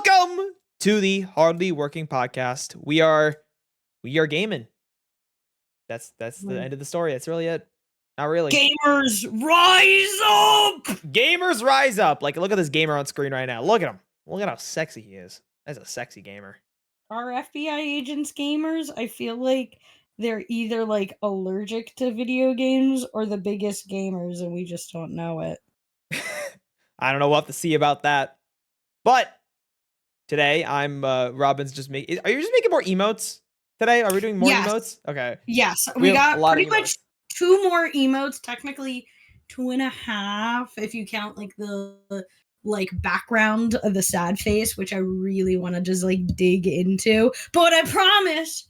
Welcome to the Hardly Working Podcast. We are gaming. That's the end of the story. That's really it. Not really. Gamers rise up! Gamers rise up. Like, look at this gamer on screen right now. Look at him. Look at how sexy he is. That's a sexy gamer. Are FBI agents gamers? I feel like they're either like allergic to video games or the biggest gamers and we just don't know it. I don't know what to see about that. But today I'm Robyn's just making. Are you just making more emotes today? Are we doing more emotes? Okay. Yes, we got pretty much 2 more emotes, technically 2.5 if you count like the background of the sad face, which I really want to just like dig into. But I promise,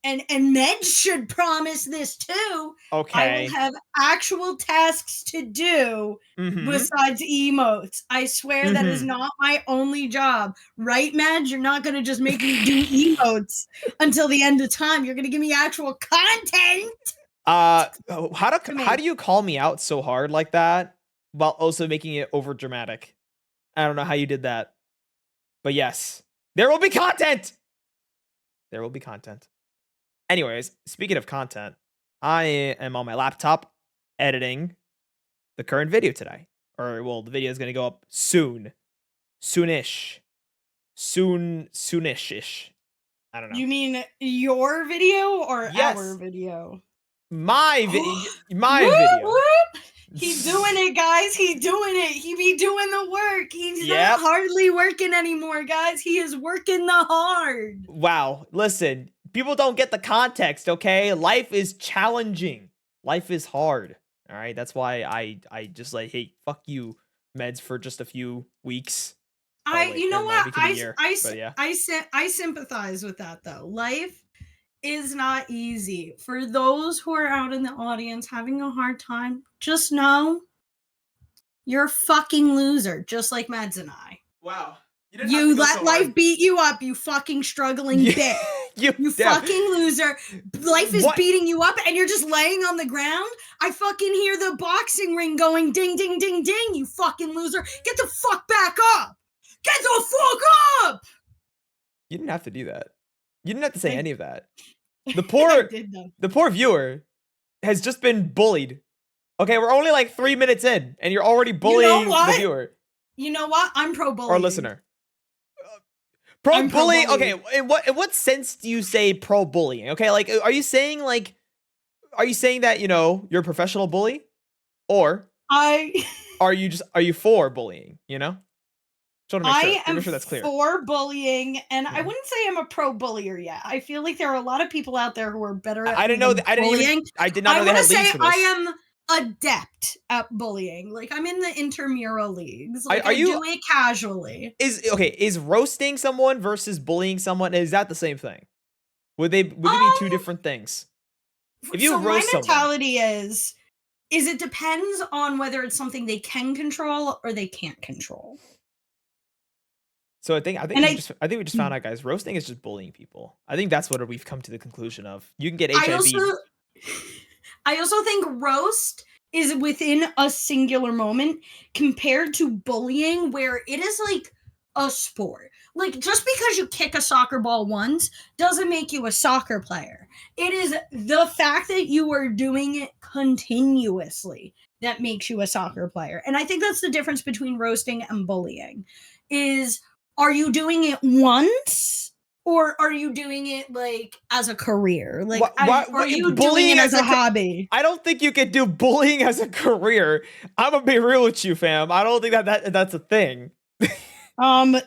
and Medz should promise this too. Okay. I will have actual tasks to do besides emotes. I swear that is not my only job. Right, Medz? You're not going to just make me do emotes until the end of time. You're going to give me actual content. How do you call me out so hard like that while also making it over dramatic? I don't know how you did that. But yes, there will be content. There will be content. Anyways, speaking of content, I am on my laptop editing the current video today. Or, well, the video is going to go up soon. Soonish. Soonish-ish. I don't know. You mean your video or our video? My video. What? He's doing it, guys. He's doing it. He be doing the work. He's not hardly working anymore, guys. He is working the hard. Wow. Listen. People don't get the context, okay? Life is challenging. Life is hard. All right? That's why I just like, hey, fuck you, Medz, for just a few weeks. You know what? I sympathize with that, though. Life is not easy. For those who are out in the audience having a hard time, just know you're a fucking loser, just like Medz and I. Wow. You let life beat you up, you fucking struggling bitch. You fucking loser. Life is beating you up and you're just laying on the ground. I fucking hear the boxing ring going ding, ding, ding, ding, you fucking loser. Get the fuck back up. Get the fuck up. You didn't have to do that. You didn't have to say any of that. The poor viewer has just been bullied. Okay, we're only like 3 minutes in and you're already bullying the viewer. You know what? I'm pro bullying. Or listener. Pro bullying. Okay, in what sense do you say pro bullying? Okay, like are you saying that, you know, you're a professional bully? Or are you for bullying, you know? I am sure that's clear. For bullying, and I wouldn't say I'm a pro bullier yet. I feel like there are a lot of people out there who are better at bullying. I did not know they had leagues for this. I am adept at bullying. Like, I'm in the intramural leagues. Like, I do it casually. Is roasting someone versus bullying someone, is that the same thing? Would they be 2 different things? If you roast someone, my mentality is it depends on whether it's something they can control or they can't control. So I think we just found out, guys, roasting is just bullying people. I think that's what we've come to the conclusion of. You can get HIV. I also think roast is within a singular moment compared to bullying, where it is like a sport. Like, just because you kick a soccer ball once doesn't make you a soccer player. It is the fact that you are doing it continuously that makes you a soccer player. And I think that's the difference between roasting and bullying. Are you doing it once, or are you doing it like as a career? Like, are you doing it as a hobby? I don't think you could do bullying as a career. I'm gonna be real with you, fam. I don't think that's a thing.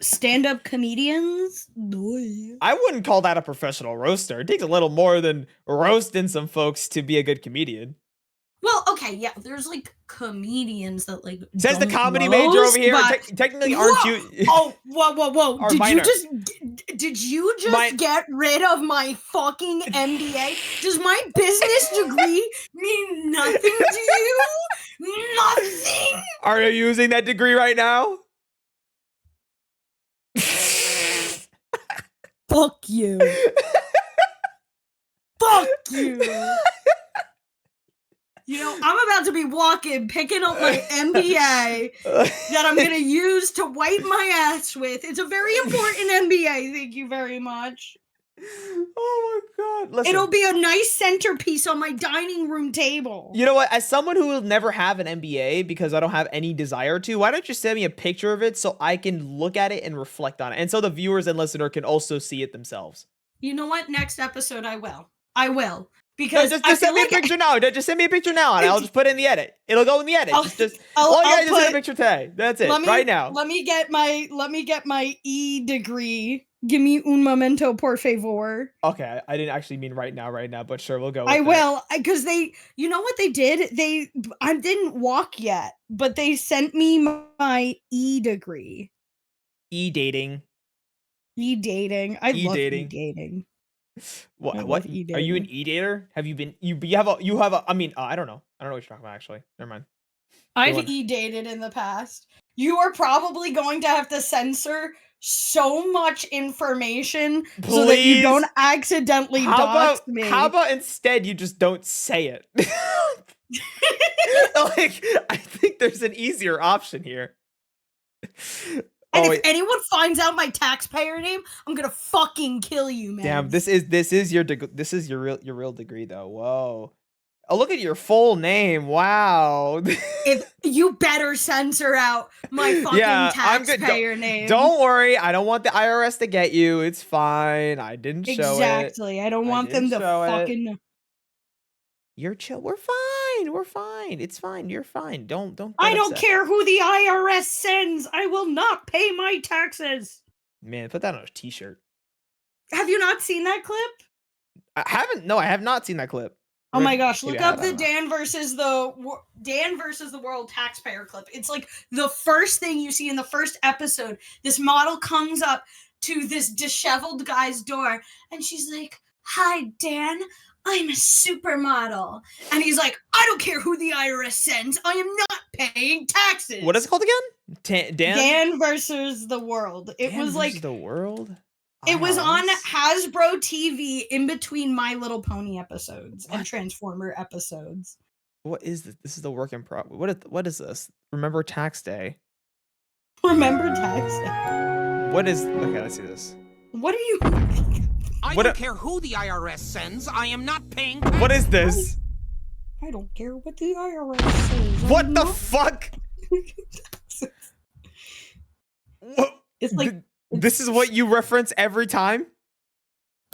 Stand-up comedians? I wouldn't call that a professional roaster. It takes a little more than roasting some folks to be a good comedian. Well, okay, yeah, there's like comedians that like says the comedy major over here. Technically, aren't you? Oh, whoa! Did you just get rid of my fucking MBA? Does my business degree mean nothing to you? Nothing. Are you using that degree right now? Fuck you. Fuck you. You know, I'm about to be walking, picking up my MBA that I'm gonna use to wipe my ass with. It's a very important MBA. Thank you very much. Oh my god. Listen. It'll be a nice centerpiece on my dining room table. You know what? As someone who will never have an MBA because I don't have any desire to, why don't you send me a picture of it so I can look at it and reflect on it? And so the viewers and listener can also see it themselves. You know what? Next episode I will. I will. Because no, just send me a picture now. Just send me a picture now, and I'll just put it in the edit. It'll go in the edit. All you gotta do is send a picture today. That's it. Right now. Let me get my E degree. Give me un momento, por favor. Okay, I didn't actually mean right now, but sure, we'll go with I will, because you know what they did? I didn't walk yet, but they sent me my E degree. E-dating. E-dating. I love E-dating. What? Are you an E-dater? Have you been? You have a. I mean, I don't know. I don't know what you're talking about. Actually, never mind. I've E-dated in the past. You are probably going to have to censor so much information so that you don't accidentally dox me. How about instead you just don't say it? Like, I think there's an easier option here. And if anyone finds out my taxpayer name, I'm gonna fucking kill you, man. Damn, this is your real degree though. Whoa. Oh, look at your full name. Wow. If you better censor out my fucking taxpayer name. Don't worry. I don't want the IRS to get you. It's fine. I didn't show it. Exactly. I don't want them to fucking. You're chill. We're fine. We're fine. It's fine. You're fine. Don't. I don't care who the IRS sends. I will not pay my taxes. Man, put that on a t-shirt. Have you not seen that clip? I haven't. No, I have not seen that clip. Oh my gosh, look up the Dan versus the world taxpayer clip. It's like the first thing you see in the first episode. This model comes up to this disheveled guy's door and she's like, "Hi, Dan. I'm a supermodel." And he's like, "I don't care who the IRS sends. I am not paying taxes." What is it called again? Dan versus the world. It was like the world. It was on Hasbro TV in between My Little Pony episodes and Transformer episodes. What is this? This is the work in progress. What is this? Remember Tax Day. Remember Tax Day. What is? Okay, let's see this. What are you? I don't care who the IRS sends. I am not paying taxes. What is this? I don't care what the IRS says. What the fuck? What? It's like. This is what you reference every time?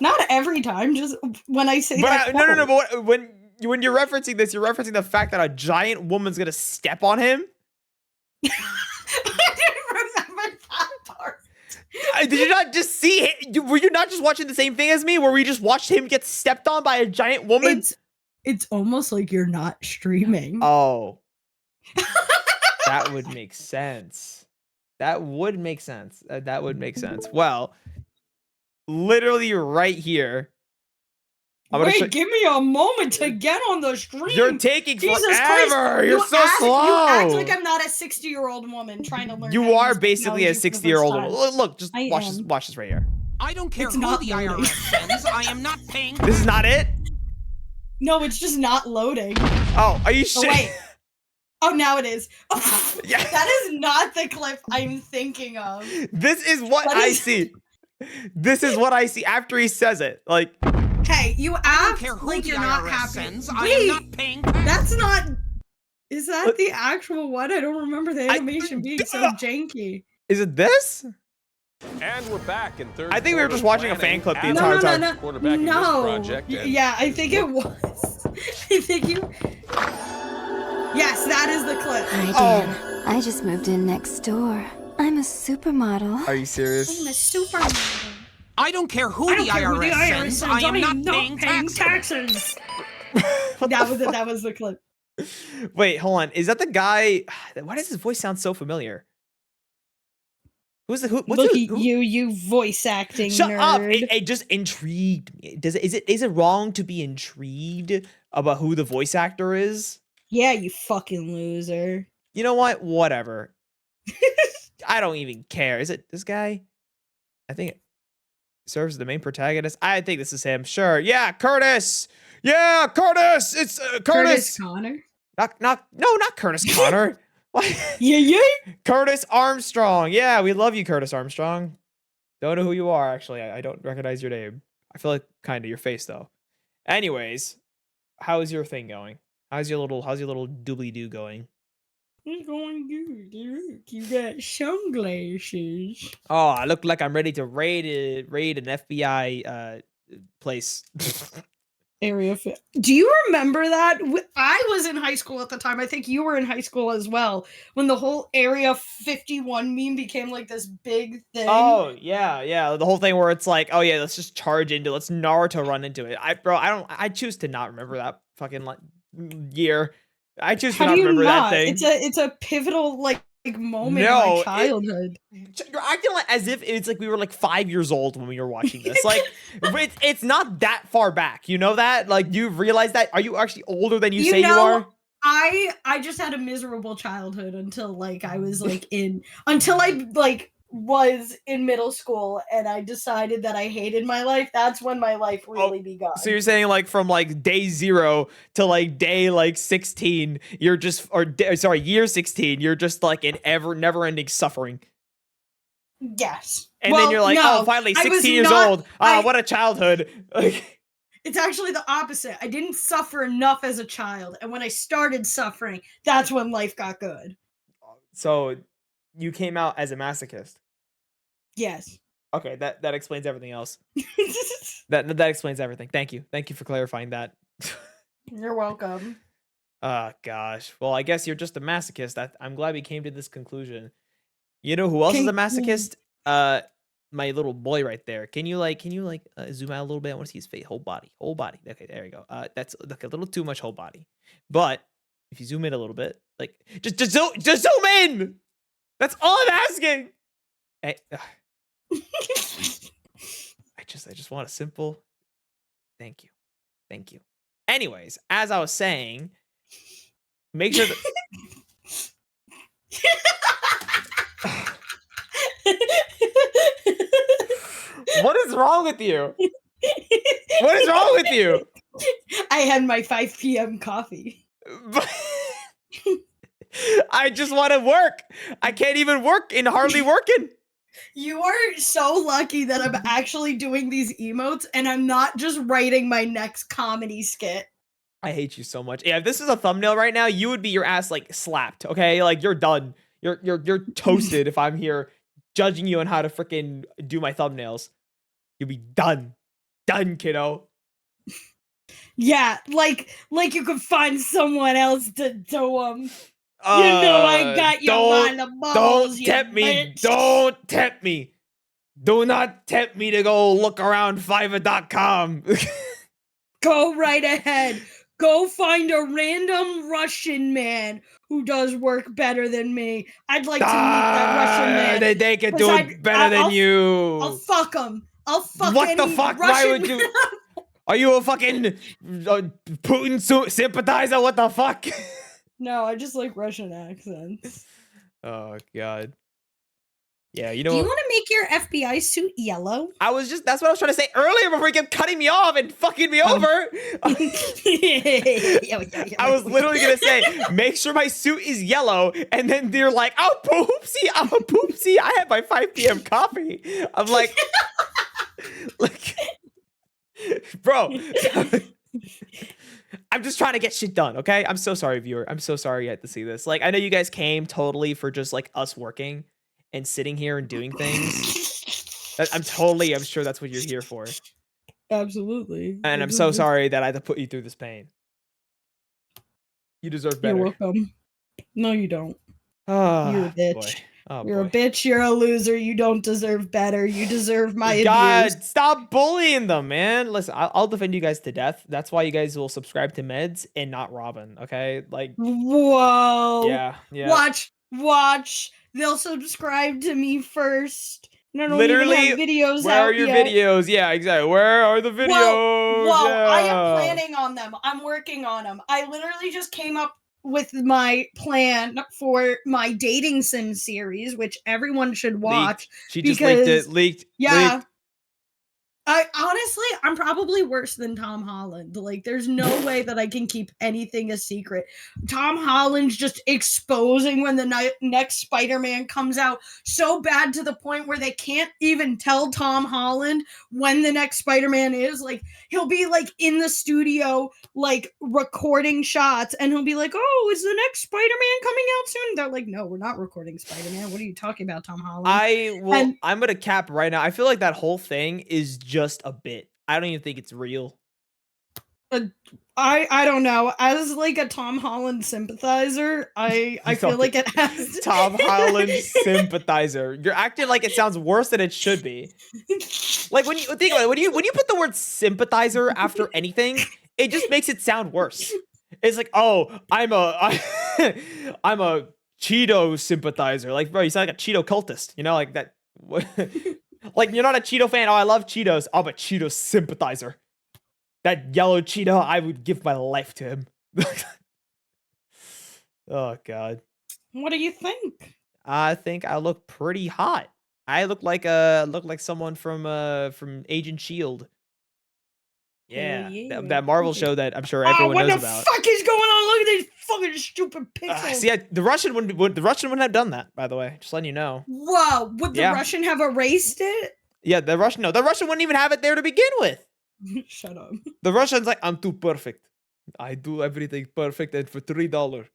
Not every time, just when I say that. No. But when you're referencing this, you're referencing the fact that a giant woman's gonna step on him. I didn't remember that part. Did you not just see? Were you not just watching the same thing as me, where we just watched him get stepped on by a giant woman? It's almost like you're not streaming. Oh, that would make sense. That would make sense. That would make sense. Well, literally right here. Wait, give me a moment to get on the stream. You're taking forever. You're so slow. You act like I'm not a 60-year-old woman trying to learn. You are basically a 60-year-old woman. Look, just watch this right here. I don't care who the IRS sends. I am not paying. This is not it? No, it's just not loading. Oh, are you sure? Oh, wait. Oh, now it is. Yeah. That is not the clip I'm thinking of. This is what I see. This is what I see after he says it. Like, hey, you act like you're not happy. Wait, that's not. Is that the actual one? I don't remember the animation being so janky. Is it this? And we're back in third. I think we were just watching a fan clip the entire time. No. Yeah, I think it was. I think you. Yes, that is the clip. Hi, Dan. I just moved in next door. I'm a supermodel. Are you serious? I'm a supermodel. I don't care who the IRS sends. I am not paying taxes. That was the clip. Wait, hold on. Is that the guy? Why does his voice sound so familiar? Who's the who? Look at you voice acting Shut nerd. up! It just intrigued me. Is it wrong to be intrigued about who the voice actor is? Yeah, you fucking loser. You know what? Whatever. I don't even care. Is it this guy? I think it serves the main protagonist. I think this is him. Sure. Yeah, Curtis. Yeah, Curtis. It's Curtis. Connor. Not Curtis Connor. What? Yeah. Curtis Armstrong. Yeah, we love you, Curtis Armstrong. Don't know who you are, actually. I don't recognize your name. I feel like kind of your face, though. Anyways, how's your thing going? How's your little doobly-doo going? It's going good. Look, you got sunglasses. Oh, I look like I'm ready to raid an FBI place. Area Do you remember that? I was in high school at the time. I think you were in high school as well. When the whole Area 51 meme became like this big thing. Oh yeah. The whole thing where it's like, oh yeah, let's just charge into, let's Naruto run into it. I choose to not remember that fucking year. I choose to not remember that thing. It's a pivotal moment in my childhood. You're acting like as if it's like we were like 5 years old when we were watching this. Like it's not that far back. You know that? Like you realize that? Are you actually older than you say you are? I just had a miserable childhood until I was until I was in middle school and I decided that I hated my life. That's when my life really begun. So you're saying from day 0 to day 16, you're just year 16, you're just in never ending suffering. Yes. And then you're oh, finally 16 years old. What a childhood. It's actually the opposite. I didn't suffer enough as a child, and when I started suffering, that's when life got good. So you came out as a masochist. Yes. Okay, that explains everything else. that explains everything. Thank you for clarifying that. You're welcome. Gosh. Well, I guess you're just a masochist. I'm glad we came to this conclusion. You know who else is a masochist? My little boy right there. Can you zoom out a little bit? I want to see his face, whole body. Okay, there you go. That's a little too much whole body. But if you zoom in a little bit, just zoom in. That's all I'm asking. Hey, I just want a simple thank you. Anyways, as I was saying, make sure that What is wrong with you? What is wrong with you? I had my 5 p.m. coffee. I just want to work. I can't even work and hardly working. You are so lucky that I'm actually doing these emotes and I'm not just writing my next comedy skit. I hate you so much. Yeah, if this is a thumbnail right now, you would be your ass slapped, okay? You're done. You're toasted if I'm here judging you on how to freaking do my thumbnails. You'll be done. Done, kiddo. Yeah, like you could find someone else to do them. I got you by the balls. Don't tempt me. Bitch. Don't tempt me. Do not tempt me to go look around Fiverr.com. Go right ahead. Go find a random Russian man who does work better than me. I'd like to meet that Russian man. They can do it better than you. I'll fuck him. I'll fuck what the fuck? Russian Why would you? Are you a fucking Putin sympathizer? What the fuck? No, I just like Russian accents. Oh god. Yeah, Do you want to make your FBI suit yellow? That's what I was trying to say earlier before you kept cutting me off and fucking me over. I was literally going to say, make sure my suit is yellow. And then they're like, oh, poopsie. I had my 5 p.m. coffee. I'm like, bro, I'm just trying to get shit done. Okay. I'm so sorry, viewer. I'm so sorry you had to see this. I know you guys came totally for just us working and sitting here and doing things. I'm sure that's what you're here for. Absolutely. And I'm so sorry that I had to put you through this pain. You deserve better. You're welcome. No, you don't. Oh, you're a bitch. Boy. Oh, you're boy. a bitch. You're a loser. You don't deserve better. You deserve my abuse. God, stop bullying them, man. Listen, I'll defend you guys to death. That's why you guys will subscribe to Medz and not Robyn, okay? Whoa. Yeah. Watch. They'll subscribe to me first. And I don't literally even have videos where are your videos? Yeah, exactly. Where are the videos? Whoa, yeah. I am planning on them. I'm working on them. I literally just came up with my plan for my dating sim series, which everyone should watch. She just leaked it. Yeah. I'm probably worse than Tom Holland. Like, there's no way that I can keep anything a secret. Tom Holland's just exposing when the next Spider-Man comes out so bad to the point where they can't even tell Tom Holland when the next Spider-Man is. Like, he'll be like in the studio, like recording shots, and he'll be like, "Oh, is the next Spider-Man coming out soon?" They're like, "No, we're not recording Spider-Man. What are you talking about, Tom Holland?" I'm gonna cap right now. I feel like that whole thing is just a bit. I don't even think it's real. I don't know. As like a Tom Holland sympathizer, I feel like it has Tom Holland sympathizer. You're acting like it sounds worse than it should be. Like when you think about it, when you put the word sympathizer after anything, it just makes it sound worse. It's like, oh, I'm a Cheeto sympathizer. Like, bro, you sound like a Cheeto cultist. You know, like that. Like, you're not a Cheeto fan. Oh, I love Cheetos. I'm a Cheeto sympathizer. That yellow Cheeto, I would give my life to him. Oh, God. What do you think? I think I look pretty hot. I look like someone from Agent Shield. Yeah, that Marvel show that I'm sure everyone knows about. What the fuck is going on? Look at these fucking stupid pixels. See, the Russian wouldn't have done that. By the way, just letting you know. Whoa, would the Russian have erased it? Yeah, the Russian wouldn't even have it there to begin with. Shut up. The Russian's like, I'm too perfect. I do everything perfect, and for $3.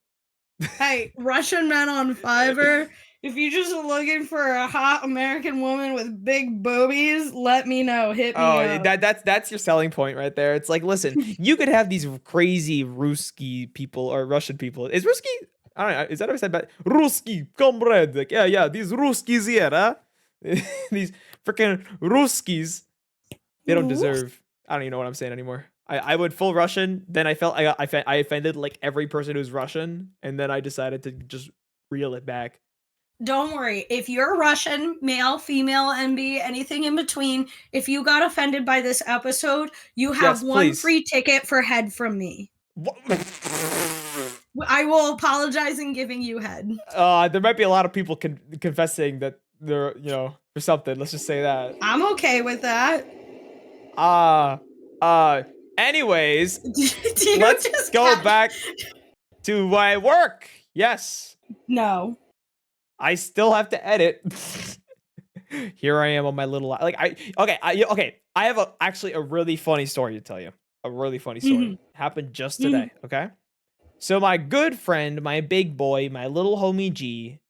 Hey, Russian men on Fiverr. If you're just looking for a hot American woman with big boobies, let me know. Hit me up. That's your selling point right there. It's like, listen, you could have these crazy Ruski people or Russian people. Is Ruski? I don't know. Is that what I said? But Ruski, comrade. Like, yeah, these Ruskis here, huh? These freaking Ruskis. They don't deserve. I don't even know what I'm saying anymore. I went full Russian. Then I felt I offended like every person who's Russian, and then I decided to just reel it back. Don't worry. If you're Russian, male, female, MB, anything in between, if you got offended by this episode, you have one free ticket for head from me. I will apologize in giving you head. There might be a lot of people confessing that they're, for something. Let's just say that. I'm okay with that. Anyways, let's go back to my work. Yes. No. I still have to edit. Here I am on my little I have actually a really funny story to tell you. A really funny story. Happened just today, okay? So my good friend, my big boy, my little homie G,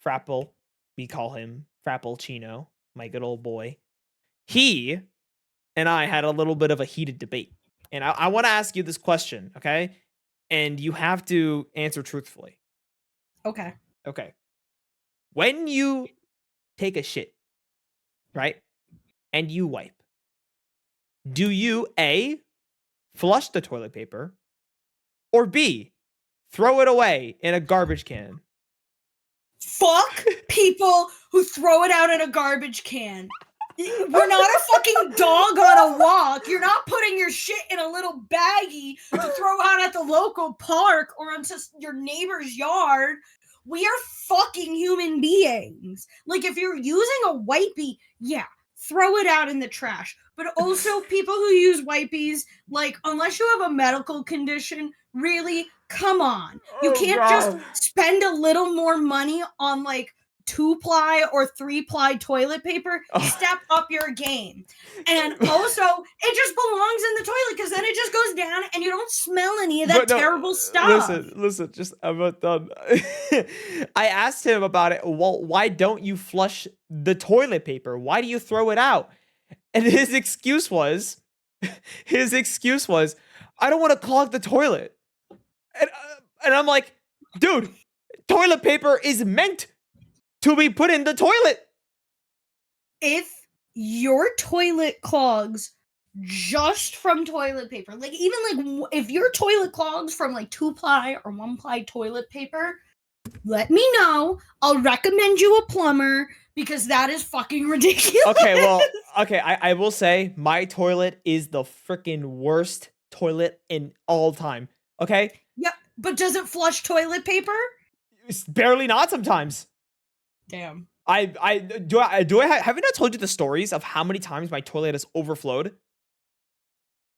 Frapple, we call him Frappelchino, my good old boy. He and I had a little bit of a heated debate. And I want to ask you this question, okay? And you have to answer truthfully. Okay. When you take a shit, right, and you wipe, do you A, flush the toilet paper, or B, throw it away in a garbage can? Fuck people who throw it out in a garbage can. We're not a fucking dog on a walk. You're not putting your shit in a little baggie to throw out at the local park or into your neighbor's yard. We are fucking human beings. Like, if you're using a wipey, yeah, throw it out in the trash. But also, people who use wipies, like, unless you have a medical condition, really, come on. You can't just spend a little more money on, like, 2-ply or 3-ply toilet paper. Step up your game. And also, it just belongs in the toilet because then it just goes down and you don't smell any of that terrible stuff. Listen, just I'm not done. I asked him about it. Well, why don't you flush the toilet paper? Why do you throw it out? And his excuse was, I don't want to clog the toilet. And I'm like, dude, toilet paper is meant to be put in the toilet. If your toilet clogs just from toilet paper, like even like if your toilet clogs from like 2-ply or 1-ply toilet paper, let me know. I'll recommend you a plumber because that is fucking ridiculous. Okay, I will say my toilet is the freaking worst toilet in all time. Okay? Yeah, but does it flush toilet paper? It's barely not sometimes. Damn. Haven't I told you the stories of how many times my toilet has overflowed?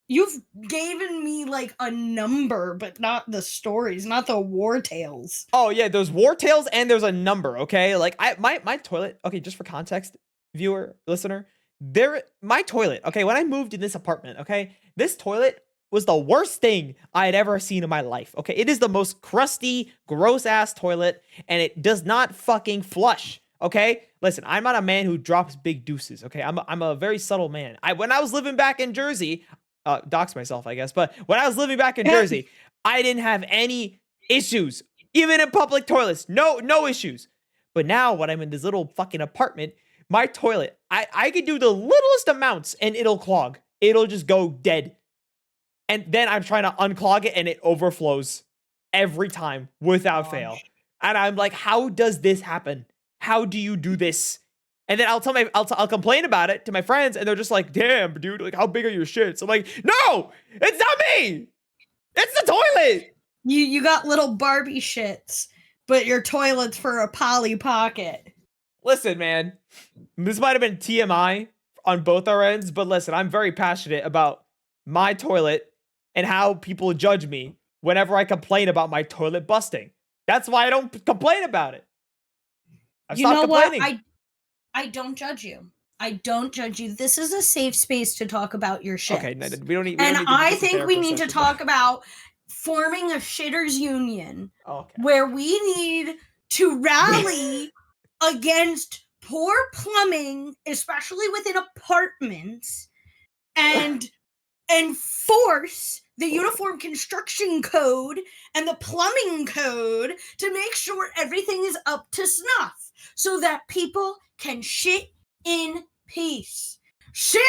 You've given me like a number, but not the stories, not the war tales. Oh yeah, there's war tales and there's a number, okay? Like my toilet, okay, just for context, viewer, listener, my toilet, okay, when I moved in this apartment, okay, this toilet was the worst thing I had ever seen in my life. Okay, it is the most crusty, gross ass toilet, and it does not fucking flush. Okay, listen, I'm not a man who drops big deuces. Okay, I'm a very subtle man. When I was living back in Jersey, dox myself, I guess, but when I was living back in Jersey, I didn't have any issues, even in public toilets. No issues. But now when I'm in this little fucking apartment, my toilet, I could do the littlest amounts and it'll clog. It'll just go dead. And then I'm trying to unclog it and it overflows every time without fail. And I'm like, how does this happen? How do you do this? And then I'll complain about it to my friends and they're just like, damn, dude, like how big are your shits? I'm like, no, it's not me. It's the toilet. You got little Barbie shits, but your toilet's for a Polly Pocket. Listen, man, this might have been TMI on both our ends, but listen, I'm very passionate about my toilet and how people judge me whenever I complain about my toilet busting. That's why I don't complain about it. I've stopped complaining. What? I don't judge you. I don't judge you. This is a safe space to talk about your shit. Okay, no, we don't need. And I think we need to talk about forming a shitters union, where we need to rally against poor plumbing, especially within apartments, and enforce the Uniform Construction Code and the Plumbing Code to make sure everything is up to snuff so that people can shit in peace. Shitters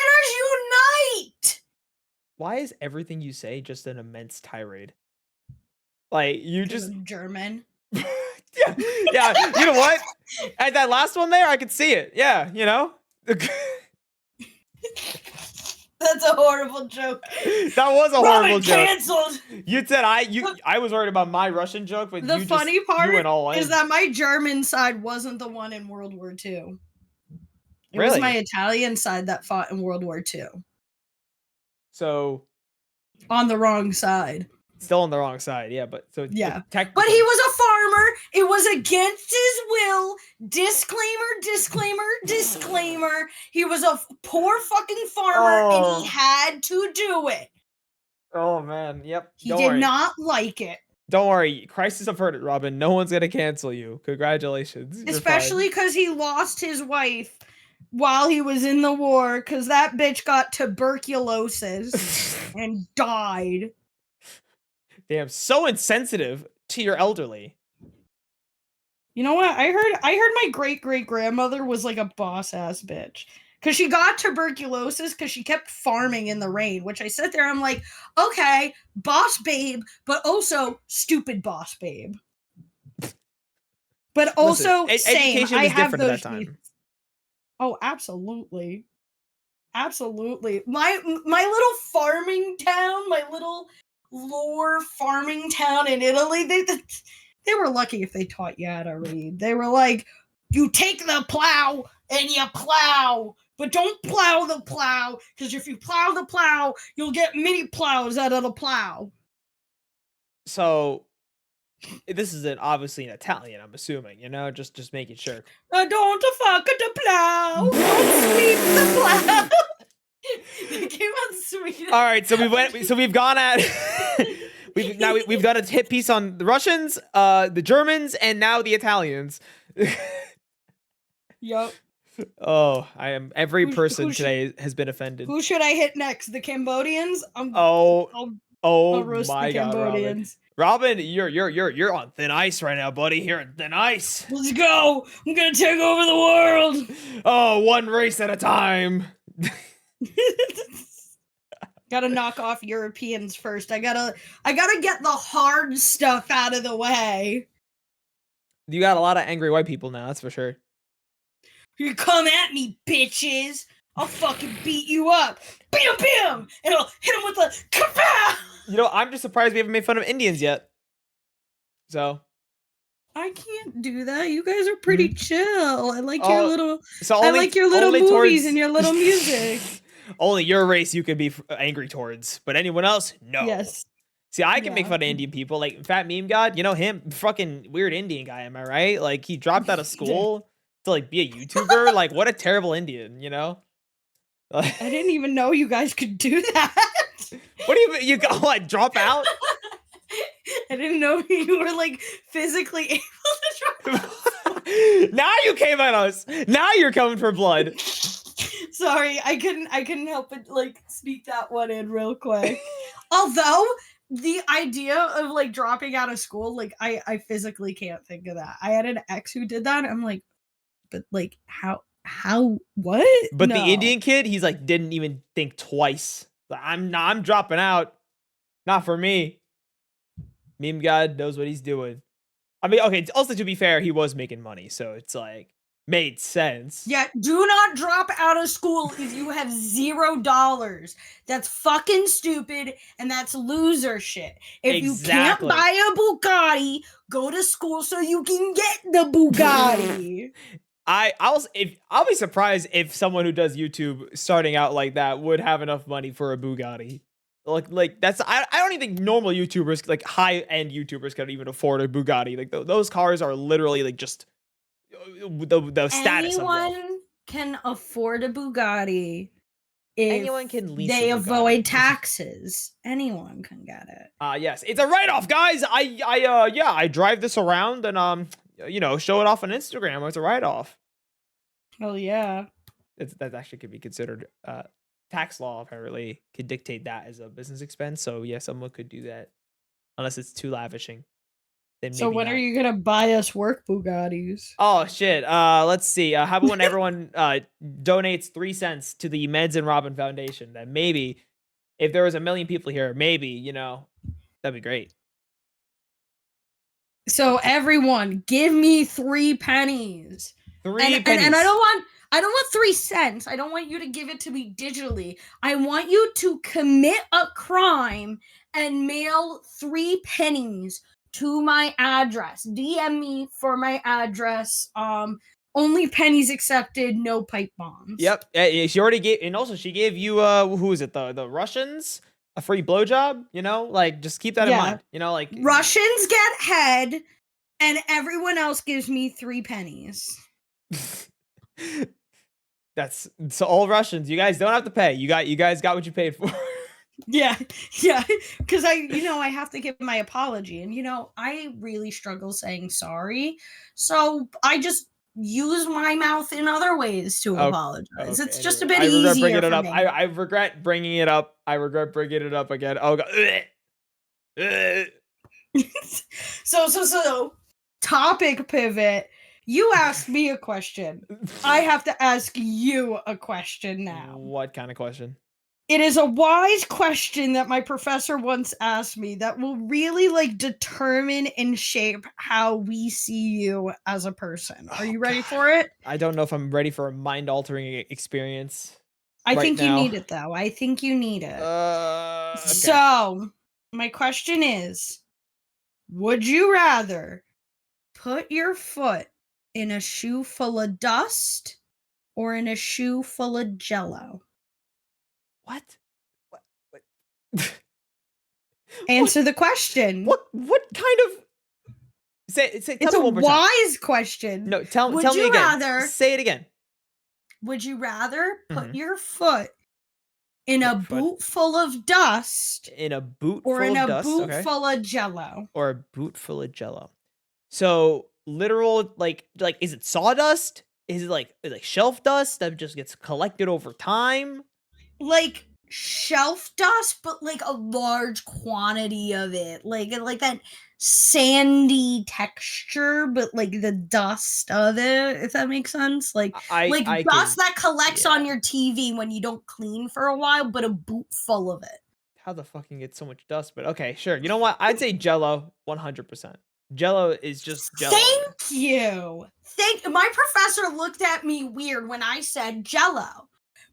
unite! Why is everything you say just an immense tirade? Like, you just... German. yeah, you know what? At that last one there, I could see it. Yeah, you know? That's a horrible joke. That was a horrible joke. Canceled. You said I was worried about my Russian joke, but the funny part is that my German side wasn't the one in World War II. It really? was my Italian side that fought in World War II. So on the wrong side. Still on the wrong side, yeah, but so yeah. But he was a farmer. It was against his will. Disclaimer. He was a poor fucking farmer and he had to do it. Oh man, yep. He did not like it. Don't worry, crisis averted, Robyn. No one's gonna cancel you. Congratulations. Especially because he lost his wife while he was in the war, because that bitch got tuberculosis and died. Damn, so insensitive to your elderly. You know what? I heard my great-great-grandmother was like a boss-ass bitch. Because she got tuberculosis because she kept farming in the rain, which I sit there, I'm like, okay, boss babe, but also stupid boss babe. But also, listen, education is different at that time. Oh, absolutely. Absolutely. My little farming town, my little lore farming town in Italy, they were lucky if they taught you how to read. They were like, you take the plow and you plow, but don't plow the plow, because if you plow the plow, you'll get mini plows out of the plow. So this is obviously in Italian, I'm assuming, you know, just making sure. Don't fuck the plow. Don't sweep the plow. They came out sweet. All right, so we've gone at we've done a hit piece on the Russians, the Germans, and now the Italians. Yup. Oh, every person today has been offended. Who should I hit next? The Cambodians? I'll roast my the God, Cambodians. Robyn, you're on thin ice right now, buddy. You're on thin ice. Let's go. I'm gonna take over the world. Oh, one race at a time. Gotta knock off Europeans first. I gotta get the hard stuff out of the way. You got a lot of angry white people now, that's for sure. You come at me, bitches. I'll fucking beat you up. Bam, bam! And I'll hit him with a kapow! You know, I'm just surprised we haven't made fun of Indians yet. So. I can't do that. You guys are pretty chill. I like your little. So I like your little movies and your little music. Only your race you could be angry towards, but anyone else, no. Yes. See, I can make fun of Indian people, like Fat Meme God. You know him, fucking weird Indian guy. Am I right? Like he dropped out of school to like be a YouTuber. Like what a terrible Indian, you know? I didn't even know you guys could do that. What do you go like drop out? I didn't know you were like physically able to drop out. Now you came at us. Now you're coming for blood. Sorry, I couldn't help but like sneak that one in real quick. Although the idea of like dropping out of school, like I physically can't think of that. I had an ex who did that. I'm like, but like how what? But the Indian kid, he's like didn't even think twice. Like, I'm dropping out. Not for me. Meme God knows what he's doing. I mean, okay, also to be fair, he was making money, so it's like made sense. Yeah, do not drop out of school if you have $0. That's fucking stupid and that's loser shit. If you can't buy a Bugatti, go to school so you can get the Bugatti. I'll be surprised if someone who does YouTube starting out like that would have enough money for a Bugatti. Like that's I don't even think normal YouTubers, like high end YouTubers, can even afford a Bugatti. Like those cars are literally like just the status. Anyone can afford a Bugatti. If anyone can lease. They avoid taxes. Anyone can get it. Yes, it's a write-off, guys. I drive this around and show it off on Instagram. It's a write-off. Hell yeah. That actually could be considered. Tax law apparently could dictate that as a business expense. So yeah, someone could do that, unless it's too lavishing. Then so when are you gonna buy us work Bugattis? Oh shit. Let's see. How about when everyone donates 3 cents to the Medz and Robyn Foundation? Then maybe, if there was 1 million people here, maybe that'd be great. So everyone, give me 3 pennies. 3 pennies. And I don't want 3 cents. I don't want you to give it to me digitally. I want you to commit a crime and mail 3 pennies to my address. DM me for my address. Only pennies accepted, no pipe bombs. Yep. She already gave, and also she gave you who is it? The Russians a free blowjob. Like just keep that in mind. Like Russians get head, and everyone else gives me 3 pennies. That's so all Russians. You guys don't have to pay. You guys got what you paid for. Yeah, because I have to give my apology, and I really struggle saying sorry, so I just use my mouth in other ways to apologize. Okay, it's just a bit easier for me. I regret bringing it up. I regret bringing it up again. Oh god. So topic pivot. You asked me a question. I have to ask you a question now. What kind of question? It is a wise question that my professor once asked me that will really determine and shape how we see you as a person. Are you ready for it? I don't know if I'm ready for a mind-altering experience. I think you need it though. I think you need it. Okay. So, my question is, would you rather put your foot in a shoe full of dust or in a shoe full of Jell-O? What? Answer the question. What kind of say it's a wise question. No, tell me again. Say it again. Would you rather put your foot in a boot full of dust? In a boot or full in of a dust? boot full of Jell-O? Or a boot full of Jell-O. So literal like is it sawdust? Is it like shelf dust that just gets collected over time? Like shelf dust, but a large quantity of it, like that sandy texture, but the dust of it, if that makes sense. Dust that collects on your TV when you don't clean for a while, but a boot full of it. How the fucking get so much dust? But okay, sure. You know what? I'd say Jell-O 100%. Jell-O is just Jell-O. Thank you. My professor looked at me weird when I said Jell-O.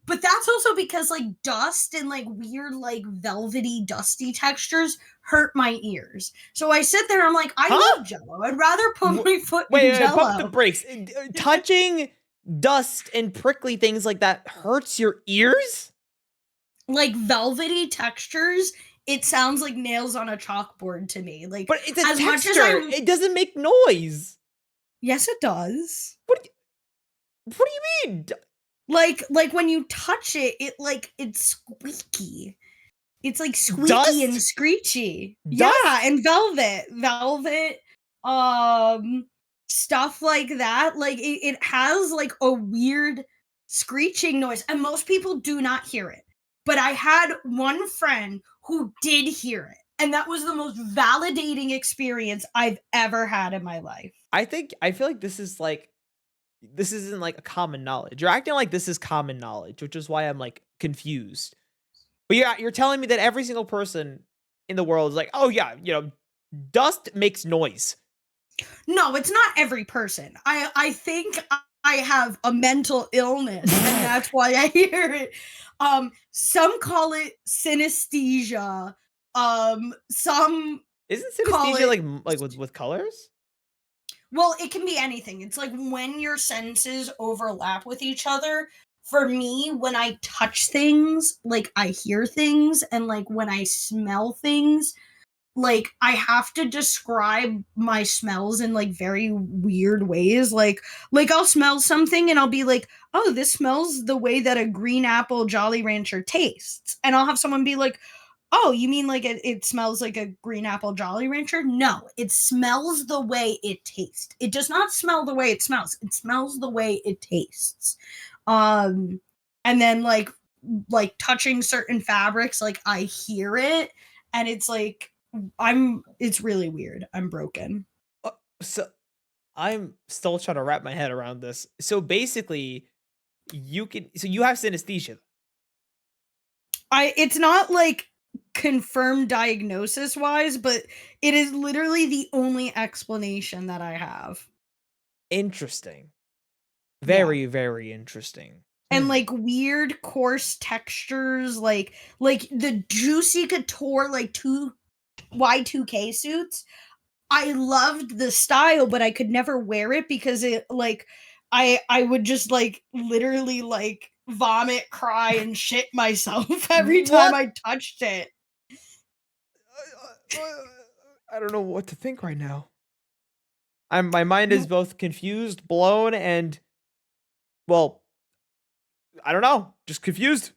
But that's also because like dust and like weird like velvety dusty textures hurt my ears. So I sit there, I'm like, I love Jello. I'd rather put my foot in Jello. Pump the brakes. Touching dust and prickly things like that hurts your ears? Like velvety textures, it sounds like nails on a chalkboard to me. Like, but it's a as texture. Much as it doesn't make noise. Yes, it does. What do you mean? Like when you touch it, it's squeaky. It's like squeaky Dust? and screechy. Dust? Yeah, and velvet, stuff like that. Like it has like a weird screeching noise, and most people do not hear it. But I had one friend who did hear it, and that was the most validating experience I've ever had in my life. I feel like this isn't like a common knowledge. You're acting like this is common knowledge, which is why I'm like confused. But you're telling me that every single person in the world is like, oh yeah, dust makes noise. No, it's not every person. I think I have a mental illness, and that's why I hear it. Some call it synesthesia. Some isn't synesthesia like with colors? Well, it can be anything. It's like when your senses overlap with each other. For me, when I touch things, like I hear things, and like when I smell things, like I have to describe my smells in like very weird ways. Like I'll smell something and I'll be like, oh, this smells the way that a green apple Jolly Rancher tastes. And I'll have someone be like, oh, you mean like it smells like a green apple Jolly Rancher? No, it smells the way it tastes. It does not smell the way it smells. It smells the way it tastes. And then like touching certain fabrics, like I hear it, and it's like it's really weird. I'm broken. So I'm still trying to wrap my head around this. So basically, you have synesthesia. It's not like confirmed diagnosis wise, but it is literally the only explanation that I have. Interesting. Very, very interesting. And like weird coarse textures, like the Juicy Couture like Y2K suits. I loved the style, but I could never wear it because it like I would just like literally like vomit, cry, and shit myself every time I touched it. I don't know what to think right now. My mind is both confused, blown, and well, I don't know, just confused.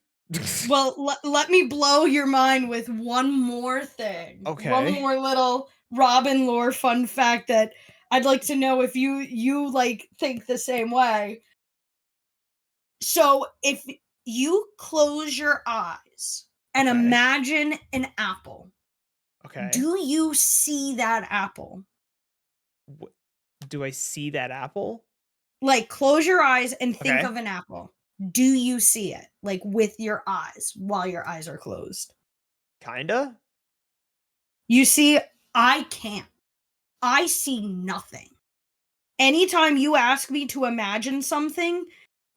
Well, let me blow your mind with one more thing. Okay. One more little Robyn lore fun fact that I'd like to know if you like think the same way. So if you close your eyes and imagine an apple, do you see that apple? Do I see that apple? Like close your eyes and think of an apple. Do you see it? Like with your eyes while your eyes are closed? Kinda. You see, I can't. I see nothing. Anytime you ask me to imagine something,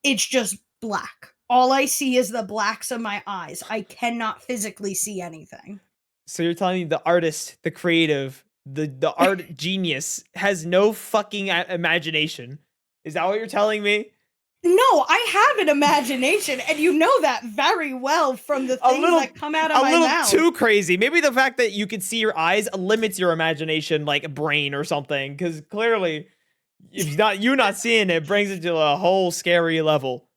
it's just black. All I see is the blacks of my eyes. I cannot physically see anything. So you're telling me the artist, the creative, the art genius has no fucking imagination? Is that what you're telling me? No, I have an imagination, and you know that very well from the things that come out of my mouth. A little too crazy. Maybe the fact that you can see your eyes limits your imagination, like a brain or something, because clearly, if you not seeing it brings it to a whole scary level.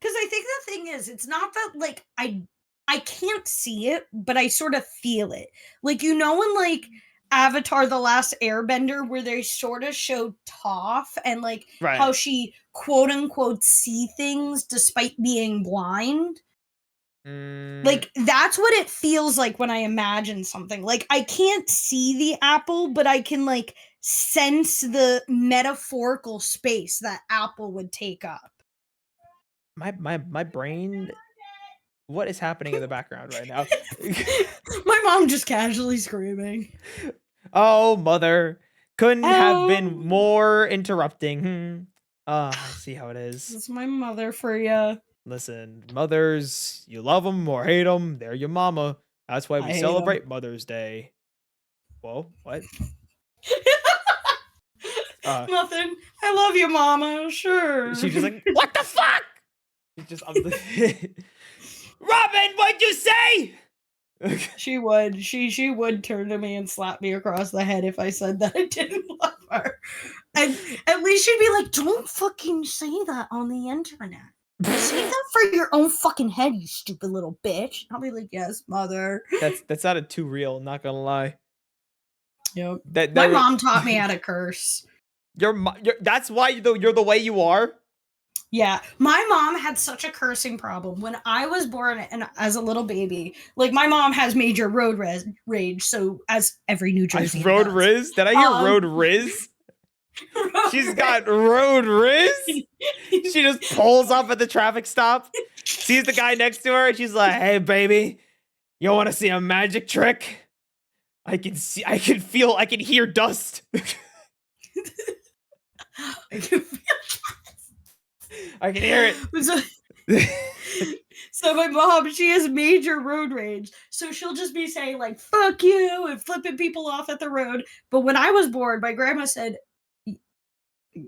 Because I think the thing is, it's not that like I can't see it, but I sort of feel it. Like in like Avatar: The Last Airbender, where they sort of show Toph and like how she quote unquote see things despite being blind. Like that's what it feels like when I imagine something. Like I can't see the apple, but I can like sense the metaphorical space that apple would take up. My brain. What is happening in the background right now? My mom just casually screaming. Oh, mother. Couldn't have been more interrupting. I see how it is. It's my mother for you. Listen, mothers, you love them or hate them, they're your mama. That's why I we hate 'em. celebrate Mother's Day. Whoa, what? Nothing. I love you, Mama. Sure. She's just like, what the fuck? She's just, Robyn, what'd you say? She would. She would turn to me and slap me across the head if I said that I didn't love her. And at least she'd be like, "Don't fucking say that on the internet. Save that for your own fucking head, you stupid little bitch." I'll be like, "Yes, mother." That sounded too real, not gonna lie. Yep. That My mom taught me how to curse. That's why you're the way you are. Yeah, my mom had such a cursing problem when I was born and as a little baby. Like, my mom has major road rage, so as every New Jersey Road does. Riz? Did I hear Road Riz? She's got Road Riz? She just pulls up at the traffic stop, sees the guy next to her, and she's like, "Hey, baby, you want to see a magic trick? I can hear dust." I can hear it. So my mom, she has major road rage. So she'll just be saying like, "Fuck you," and flipping people off at the road. But when I was born, my grandma said,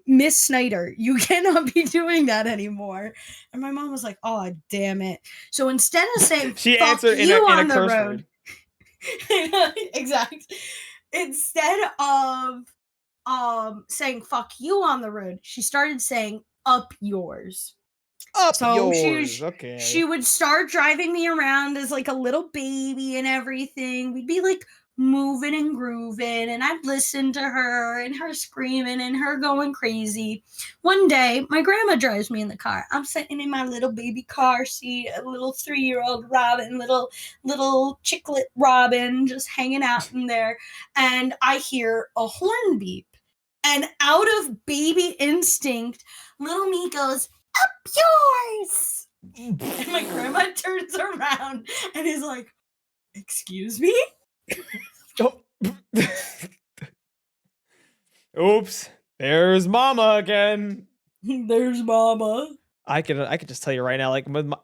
"Miss Snyder, you cannot be doing that anymore." And my mom was like, "Oh, damn it." So instead of saying She "fuck answered in you" a on the curse road, exactly. Instead of saying "fuck you" on the road, she started saying "up yours." Up So yours. Okay. she would start driving me around as like a little baby and everything. We'd be like moving and grooving, and I'd listen to her and her screaming and her going crazy. One day, my grandma drives me in the car. I'm sitting in my little baby car seat, a little 3-year-old Robyn, little chicklet Robyn, just hanging out in there, and I hear a horn beep. And out of baby instinct, little me goes, "Up yours!" And my grandma turns around and is like, "Excuse me?" Oh. Oops. There's Mama again. There's Mama. I could just tell you right now, like with my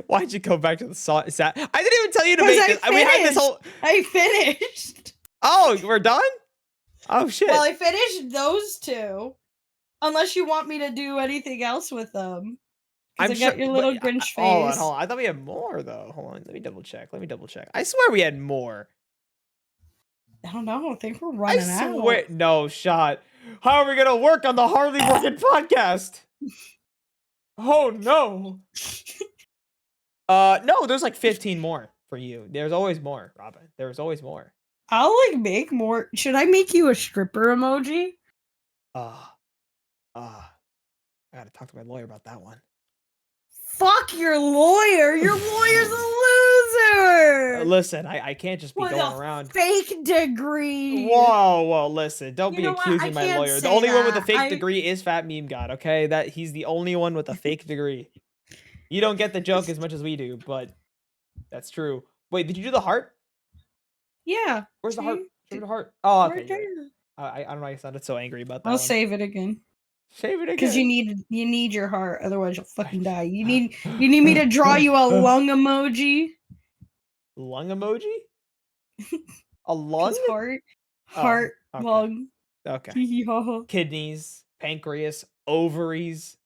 why'd you go back to the song? I didn't even tell you to make this. We had this whole. I finished. Oh, we're done? Oh shit. Well, I finished those two. Unless you want me to do anything else with them. I got your little Grinch face. Hold on. I thought we had more though. Hold on. Let me double check. I swear we had more. I don't know. I think we're running out. No shot. How are we gonna work on the hardly working podcast? Oh no. No, there's like 15 more for you. There's always more, Robyn. There's always more. I'll like make more. Should I make you a stripper emoji? I gotta talk to my lawyer about that one. Fuck your lawyer. Your lawyer's a loser. Listen, I can't just be With going a around. fake degree. Whoa, listen. Don't You be know what? accusing I my can't lawyer. The say only one with a that. fake degree is Fat Meme God, okay? That he's the only one with a fake degree. You don't get the joke as much as we do, but that's true. Wait, did you do the heart? Yeah. Where's the heart? Where's the heart? Oh, okay. Right there. I don't know why I sounded so angry about that. I'll save it again. Save it again. Because you need your heart, otherwise you'll fucking die. You need me to draw you a lung emoji. Lung emoji? A lung? Heart, okay. lung. Okay. Kidneys, pancreas, ovaries.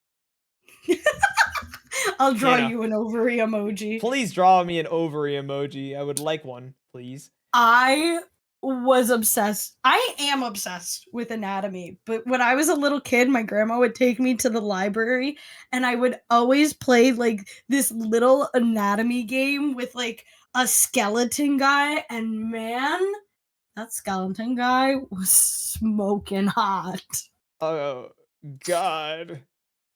I'll draw you an ovary emoji. Please draw me an ovary emoji. I would like one, please. I was obsessed. I am obsessed with anatomy, but when I was a little kid, my grandma would take me to the library and I would always play like this little anatomy game with like a skeleton guy, and man, that skeleton guy was smoking hot. Oh God.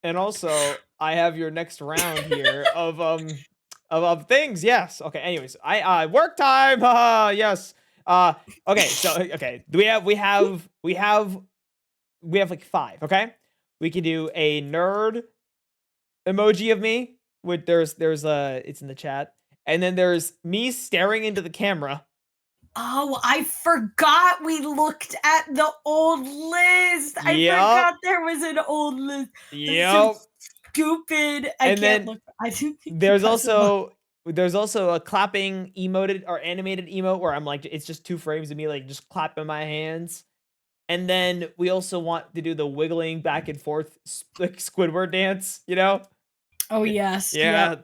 And also, I have your next round here of things. Yes. Okay. Anyways, I work time. Yes. Okay. So okay, we have like 5. Okay, we can do a nerd emoji of me. With there's it's in the chat, and then there's me staring into the camera. Oh, I forgot we looked at the old list. I forgot there was an old list. Yep. Stupid. I And can't then look. I didn't think there's also a clapping emoted or animated emote where I'm like, it's just 2 frames of me like just clapping my hands. And then we also want to do the wiggling back and forth like Squidward dance, you know? Oh yes. Yeah.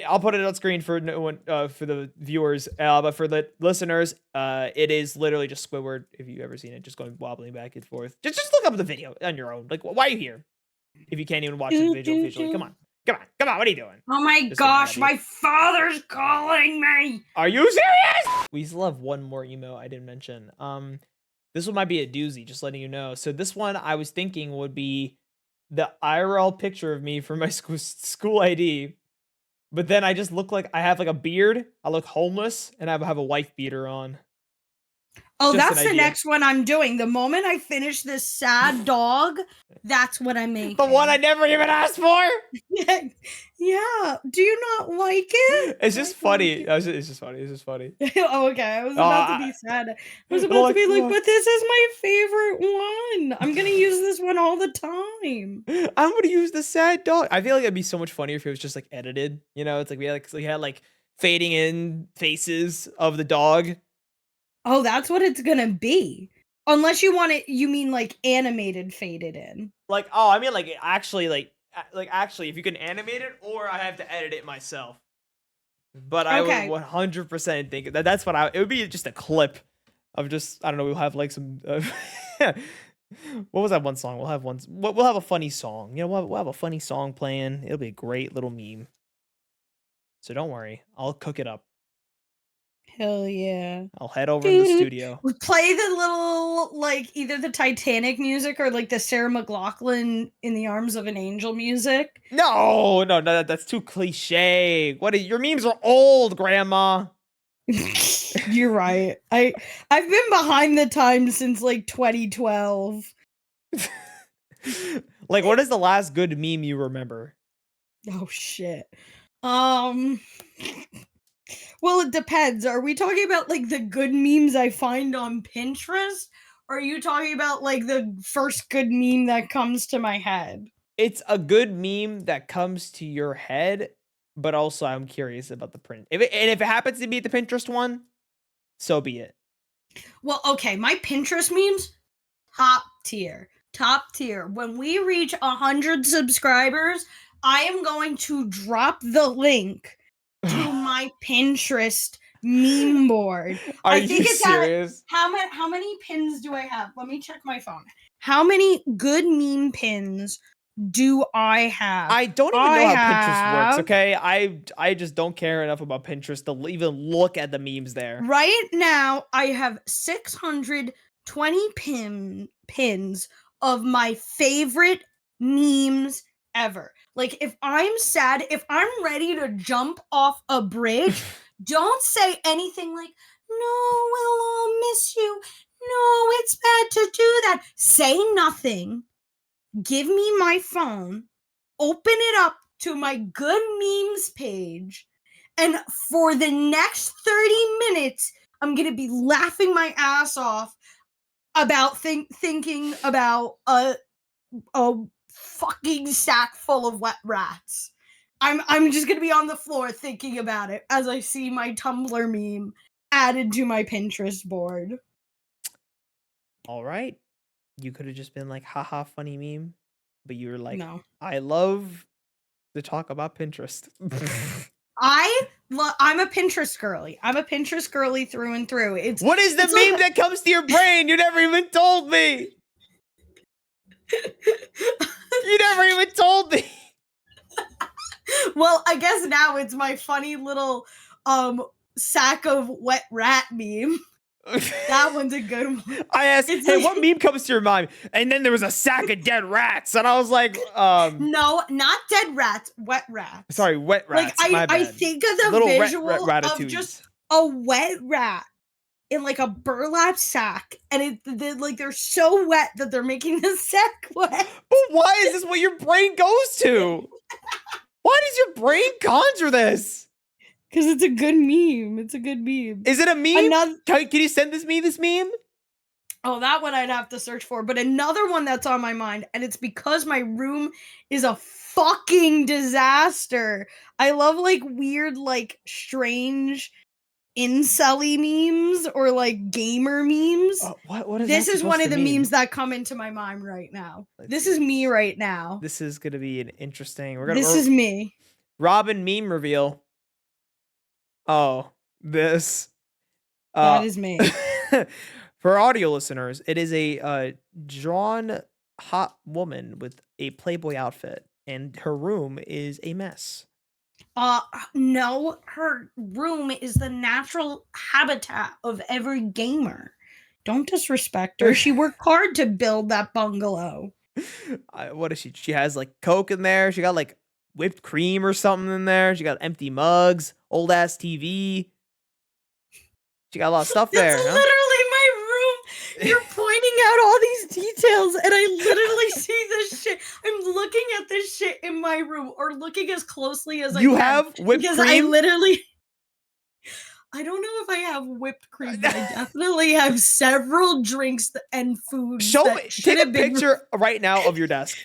I'll put it on screen for no one, for the viewers, but for the listeners, it is literally just Squidward. If you've ever seen it, just going wobbling back and forth. Just look up the video on your own. Like, why are you here? If you can't even watch it visually, come on. What are you doing? Oh my gosh, my father's calling me. Are you serious? We still have one more emo I didn't mention. This one might be a doozy, just letting you know. So this one I was thinking would be the IRL picture of me for my school ID, but then I just look like I have like a beard. I look homeless, and I have a wife beater on. Oh, that's the next one I'm doing. The moment I finish this sad dog, that's what I make. The one I never even asked for. Yeah. Do you not like it? It's just funny. It's just funny. Oh, okay. I was about to be sad. I was about to be like, but this is my favorite one. I'm gonna use this one all the time. I'm gonna use the sad dog. I feel like it'd be so much funnier if it was just like edited. You know, it's like we had like fading in faces of the dog. Oh, that's what it's gonna be. Unless you want it, you mean like animated faded in. Like, oh, I mean like actually actually if you can animate it, or I have to edit it myself. But I would 100% think that's what it would be, just a clip of just, I don't know, we'll have like some what was that one song? We'll have a funny song. You know, we'll have a funny song playing. It'll be a great little meme. So don't worry, I'll cook it up. Hell yeah. I'll head over to the studio. Play the little, like, either the Titanic music or, like, the Sarah McLachlan In the Arms of an Angel music. No, that's too cliche. Your memes are old, Grandma. You're right. I've been behind the times since, like, 2012. Like, what is the last good meme you remember? Oh, shit. Well, it depends. Are we talking about, like, the good memes I find on Pinterest? Or are you talking about, like, the first good meme that comes to my head? It's a good meme that comes to your head, but also I'm curious about the print. If it happens to be the Pinterest one, so be it. Well, okay, my Pinterest memes, top tier. When we reach 100 subscribers, I am going to drop the link to my Pinterest meme board. Are you serious? How many pins do I have? Let me check my phone. How many good meme pins do I have? I don't even know how Pinterest works, okay? I just don't care enough about Pinterest to even look at the memes there. Right now, I have 620 pins of my favorite memes ever. Like, if I'm sad, if I'm ready to jump off a bridge, don't say anything like, no, we'll all miss you. No, it's bad to do that. Say nothing. Give me my phone. Open it up to my good memes page. And for the next 30 minutes, I'm going to be laughing my ass off about thinking about a fucking sack full of wet rats. I'm just gonna be on the floor thinking about it as I see my Tumblr meme added to my Pinterest board. All right. You could have just been like, haha, funny meme. But you were like, no. I love to talk about Pinterest. I'm a Pinterest girly. I'm a Pinterest girly through and through. What is the meme that comes to your brain? You never even told me. You never even told me. Well, I guess now it's my funny little sack of wet rat meme. That one's a good one. I asked, hey, what meme comes to your mind? And then there was a sack of dead rats. And I was like, no, not dead rats, wet rats. Sorry, wet rats. Like, I think of the little visual of just a wet rat in like a burlap sack, and they're so wet that they're making the sack wet. But why is this what your brain goes to? Why does your brain conjure this? Because it's a good meme. It's a good meme. Is it a meme? Another- Can you send me this meme? Oh, that one I'd have to search for. But another one that's on my mind, and it's because my room is a fucking disaster. I love like weird, like strange incel-y memes or like gamer memes. What is this that is one supposed of to the mean? memes that come into my mind right now. Let's This see is me right now. This is gonna be an interesting. This is me. Robyn meme reveal. Oh, this. That is me. For audio listeners, it is a drawn hot woman with a Playboy outfit, and her room is a mess. No, her room is the natural habitat of every gamer. Don't disrespect her. She worked hard to build that bungalow. What is she? She has like Coke in there. She got like whipped cream or something in there. She got empty mugs, old ass TV. She got a lot of stuff there. That's huh? literally my room. You're pointing out all these details, and I literally see this shit. I'm looking at this shit in my room, or looking as closely as I can. You have whipped because cream? I literally. I don't know if I have whipped cream, but I definitely have several drinks and food. Show me. Take a picture right now of your desk.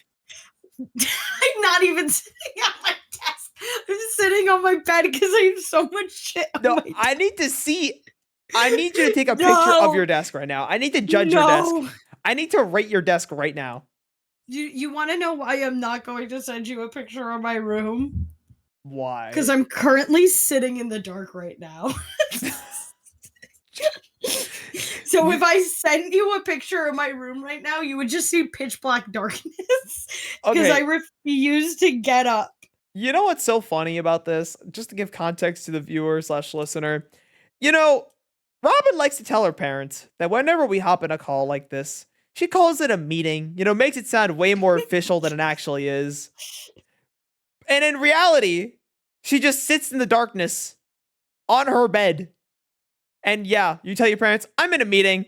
I'm not even sitting at my desk. I'm sitting on my bed because I have so much shit. No, I need to see. I need you to take a picture of your desk right now. I need to judge your desk. I need to rate your desk right now. You want to know why I'm not going to send you a picture of my room? Why? Because I'm currently sitting in the dark right now. So if I sent you a picture of my room right now, you would just see pitch black darkness. Because I refuse to get up. You know what's so funny about this? Just to give context to the viewer/listener, you know, Robyn likes to tell her parents that whenever we hop in a call like this, she calls it a meeting, makes it sound way more official than it actually is. And in reality, she just sits in the darkness on her bed. And yeah, you tell your parents, I'm in a meeting,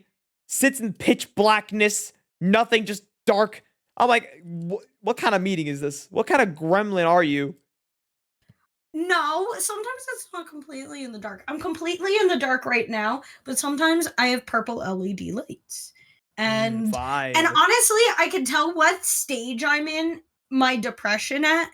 sits in pitch blackness, nothing, just dark. I'm like, what kind of meeting is this? What kind of gremlin are you? No, sometimes it's not completely in the dark. I'm completely in the dark right now, but sometimes I have purple LED lights. And honestly, I can tell what stage I'm in my depression at,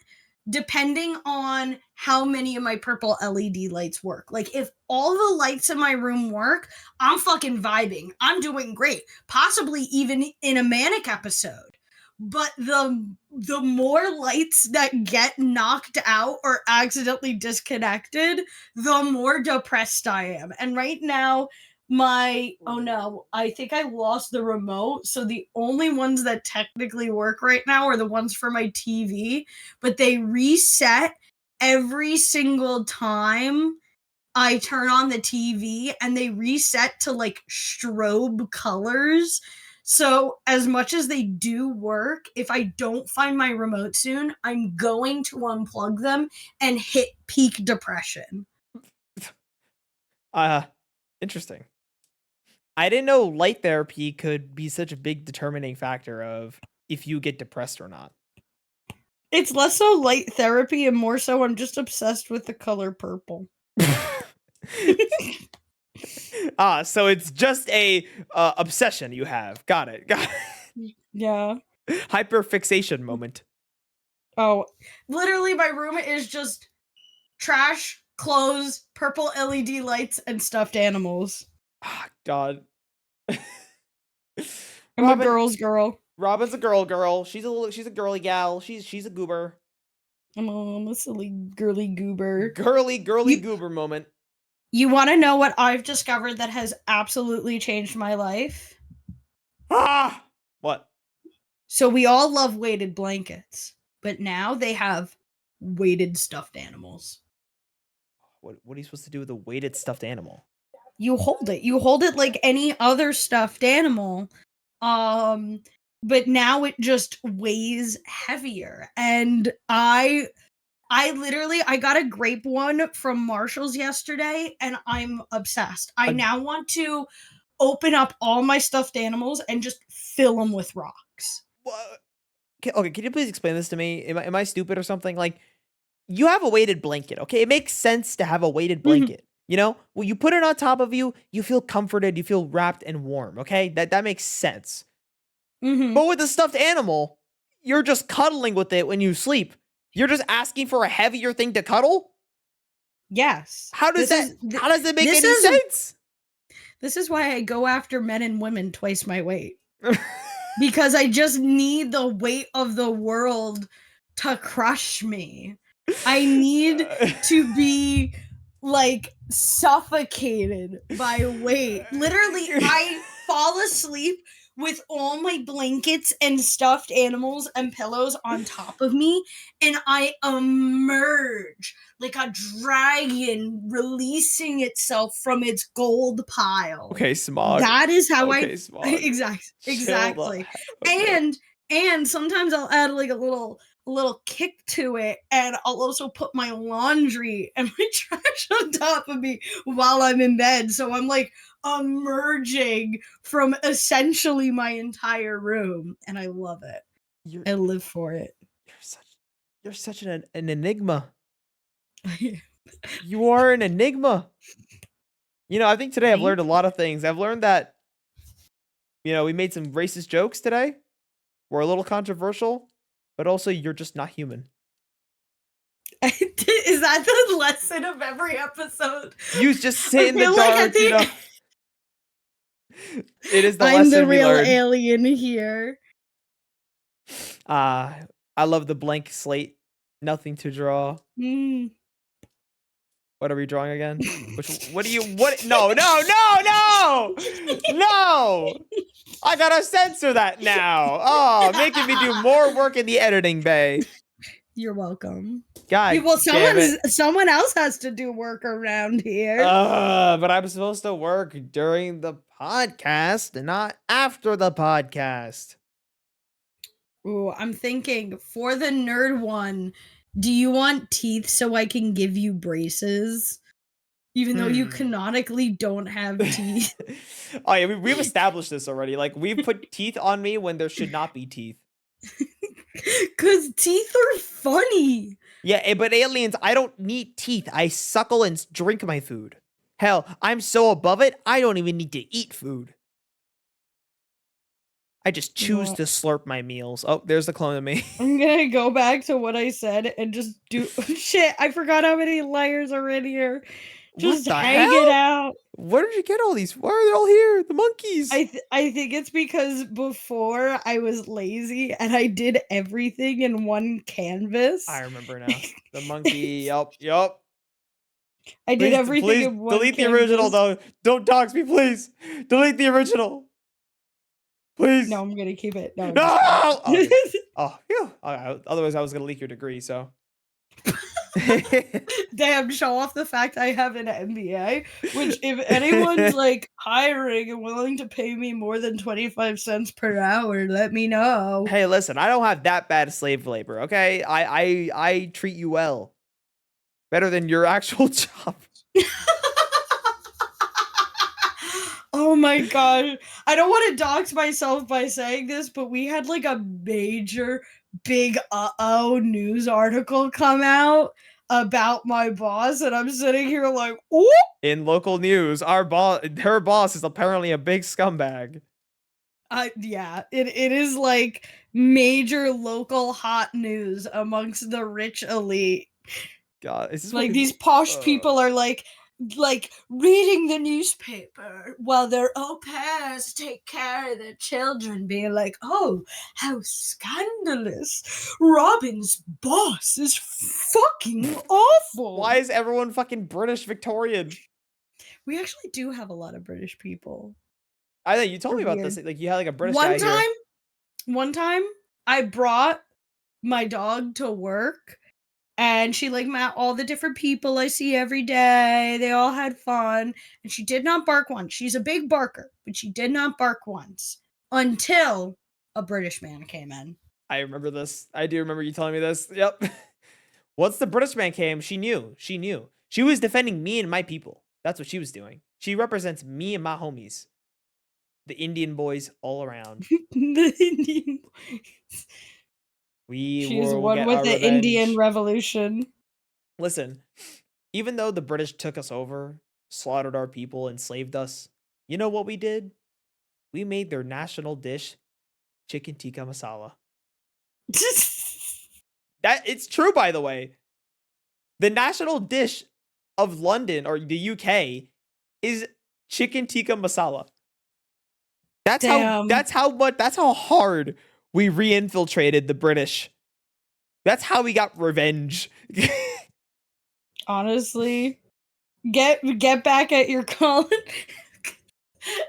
depending on how many of my purple LED lights work. Like, if all the lights in my room work, I'm fucking vibing. I'm doing great. Possibly even in a manic episode. But the more lights that get knocked out or accidentally disconnected, the more depressed I am. And right now, oh no, I think I lost the remote. So the only ones that technically work right now are the ones for my TV, but they reset every single time I turn on the TV, and they reset to like strobe colors. So as much as they do work, if I don't find my remote soon, I'm going to unplug them and hit peak depression. Interesting. I didn't know light therapy could be such a big determining factor of if you get depressed or not. It's less so light therapy and more so I'm just obsessed with the color purple. So it's just a obsession you have. Got it. Yeah. Hyperfixation moment. Oh, literally my room is just trash, clothes, purple LED lights, and stuffed animals. God. I'm a girl's girl. Robyn's a girl. She's a girly gal. She's a goober. I'm a silly girly goober. Girly goober moment. You want to know what I've discovered that has absolutely changed my life? What? So we all love weighted blankets, but now they have weighted stuffed animals. What are you supposed to do with a weighted stuffed animal? You hold it. You hold it like any other stuffed animal. But now it just weighs heavier. And I got a grape one from Marshall's yesterday, and I'm obsessed. I now want to open up all my stuffed animals and just fill them with rocks. Okay, can you please explain this to me? Am I stupid or something? Like, you have a weighted blanket, okay? It makes sense to have a weighted blanket. You know, when you put it on top of you, you feel comforted, you feel wrapped and warm, okay? That makes sense. But with a stuffed animal, you're just cuddling with it when you sleep. You're just asking for a heavier thing to cuddle? Yes. How does that make any sense? This is why I go after men and women twice my weight. Because I just need the weight of the world to crush me. I need to be like suffocated by weight. Literally, I fall asleep with all my blankets and stuffed animals and pillows on top of me, and I emerge like a dragon releasing itself from its gold pile. Okay, Smog. That is how Smog. exactly. Okay. And sometimes I'll add like a little kick to it, and I'll also put my laundry and my trash on top of me while I'm in bed. So I'm like emerging from essentially my entire room, and I love it. I live for it. You're such an enigma. You are an enigma. You know, I think today I've learned a lot of things. I've learned that, you know, we made some racist jokes today. We're a little controversial, but also you're just not human. Is that the lesson of every episode? You just sit in the dark, you know. It is the lesson I'm the real we learned. alien here. I love the blank slate. Nothing to draw. What are we drawing again? No! I gotta censor that now. Oh, making me do more work in the editing bay. You're welcome. God, well, someone else has to do work around here. But I'm supposed to work during the podcast and not after the podcast. Ooh, I'm thinking for the nerd one, do you want teeth so I can give you braces? Even though you canonically don't have teeth. Oh yeah, we've established this already. Like, we've put teeth on me when there should not be teeth. Cause teeth are funny. Yeah, but aliens, I don't need teeth. I suckle and drink my food. Hell, I'm so above it, I don't even need to eat food. I just choose to slurp my meals. Oh, there's the clone of me. I'm gonna go back to what I said and just do shit. I forgot how many layers are in here. Just hang it out. Where did you get all these? Why are they all here? The monkeys. I think it's because before I was lazy and I did everything in one canvas. I remember now. The monkey. Yup. I did everything in one delete the original though. Don't dox me, please. Delete the original. Please. No, I'm gonna keep it. No. Oh, phew. Otherwise I was gonna leak your degree, so. Damn, show off the fact I have an MBA, which if anyone's like hiring and willing to pay me more than 25 cents per hour, let me know. Hey, listen, I don't have that bad slave labor, okay? I treat you well. Better than your actual job. Oh my gosh. I don't want to dox myself by saying this, but we had like a major big news article come out about my boss, and I'm sitting here like, ooh. In local news, her boss is apparently a big scumbag. Yeah, it is like major local hot news amongst the rich elite. God, is this like these posh people are like reading the newspaper while their au pairs take care of their children, being like, oh, how scandalous. Robyn's boss is fucking awful. Why is everyone fucking British Victorian? We actually do have a lot of British people. I think you told me about this. Like, you had like a British guy here. One time, I brought my dog to work, and she like met all the different people I see every day. They all had fun, and she did not bark once. She's a big barker, but she did not bark once until a British man came in. I remember this. I do remember you telling me this. Yep. Once the British man came, she knew. She was defending me and my people. That's what she was doing. She represents me and my homies. The Indian boys all around. The Indian boys. She's one with the Indian Revolution. Listen, even though the British took us over, slaughtered our people, enslaved us, you know what we did? We made their national dish chicken tikka masala. That it's true, by the way. The national dish of London or the UK is chicken tikka masala. That's how hard we re-infiltrated the British. That's how we got revenge. Honestly, get back at your Colin.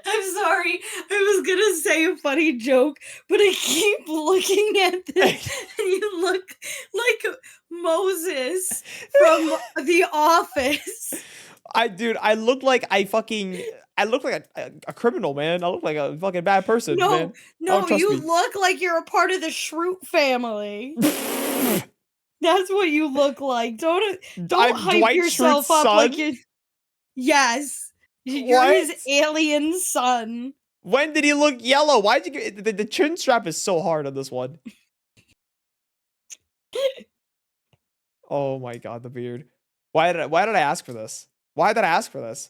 I'm sorry. I was gonna say a funny joke, but I keep looking at this, and you look like Moses from The Office. I look like a criminal, man. I look like a fucking bad person, man. No, you look like you're a part of the Shroot family. That's what you look like. Don't hype Dwight yourself Schrute's up son? like you. Yes. You're his alien son. When did he look yellow? Why'd you get the chin strap is so hard on this one? Oh my god, the beard. Why did I ask for this? Why did I ask for this?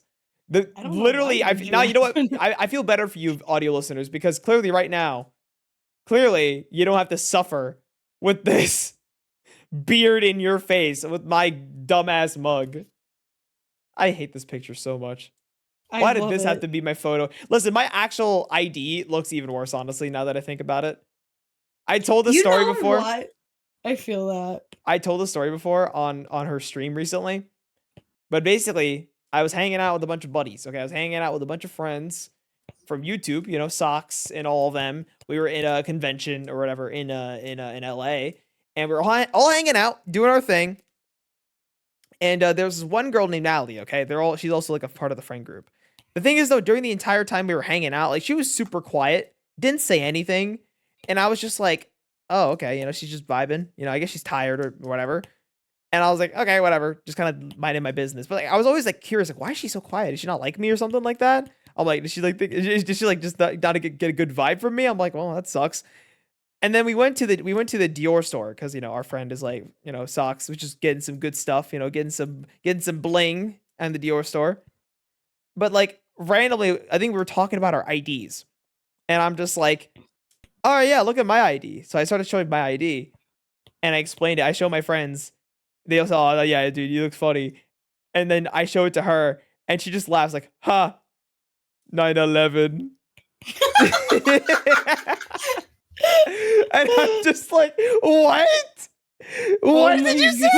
Literally, now you know what? I feel better for you audio listeners because clearly right now, you don't have to suffer with this beard in your face with my dumbass mug. I hate this picture so much. Why did this have to be my photo? Listen, my actual ID looks even worse, honestly, now that I think about it. I told the story before. What? I feel that. I told the story before on her stream recently. But basically, I was hanging out with a bunch of buddies. Okay, I was hanging out with a bunch of friends from YouTube, you know, Socks and all of them. We were in a convention or whatever in LA, and we were all hanging out, doing our thing. And there was this one girl named Natalie, okay? She's also like a part of the friend group. The thing is though, during the entire time we were hanging out, like she was super quiet, didn't say anything. And I was just like, oh, okay, you know, she's just vibing. You know, I guess she's tired or whatever. And I was like, okay, whatever, just kind of minding my business. But like, I was always like curious, like, why is she so quiet? Does she not like me or something like that? I'm like, does she like just not get a good vibe from me? I'm like, well, that sucks. And then we went to the Dior store because you know our friend is like, you know, Socks was just getting some good stuff, you know, getting some bling at the Dior store. But like randomly, I think we were talking about our IDs, and I'm just like, oh yeah, look at my ID. So I started showing my ID, and I explained it. I show my friends. They also, oh yeah, dude, you look funny. And then I show it to her, and she just laughs like, ha, 9/11. And I'm just like, what? What did you say?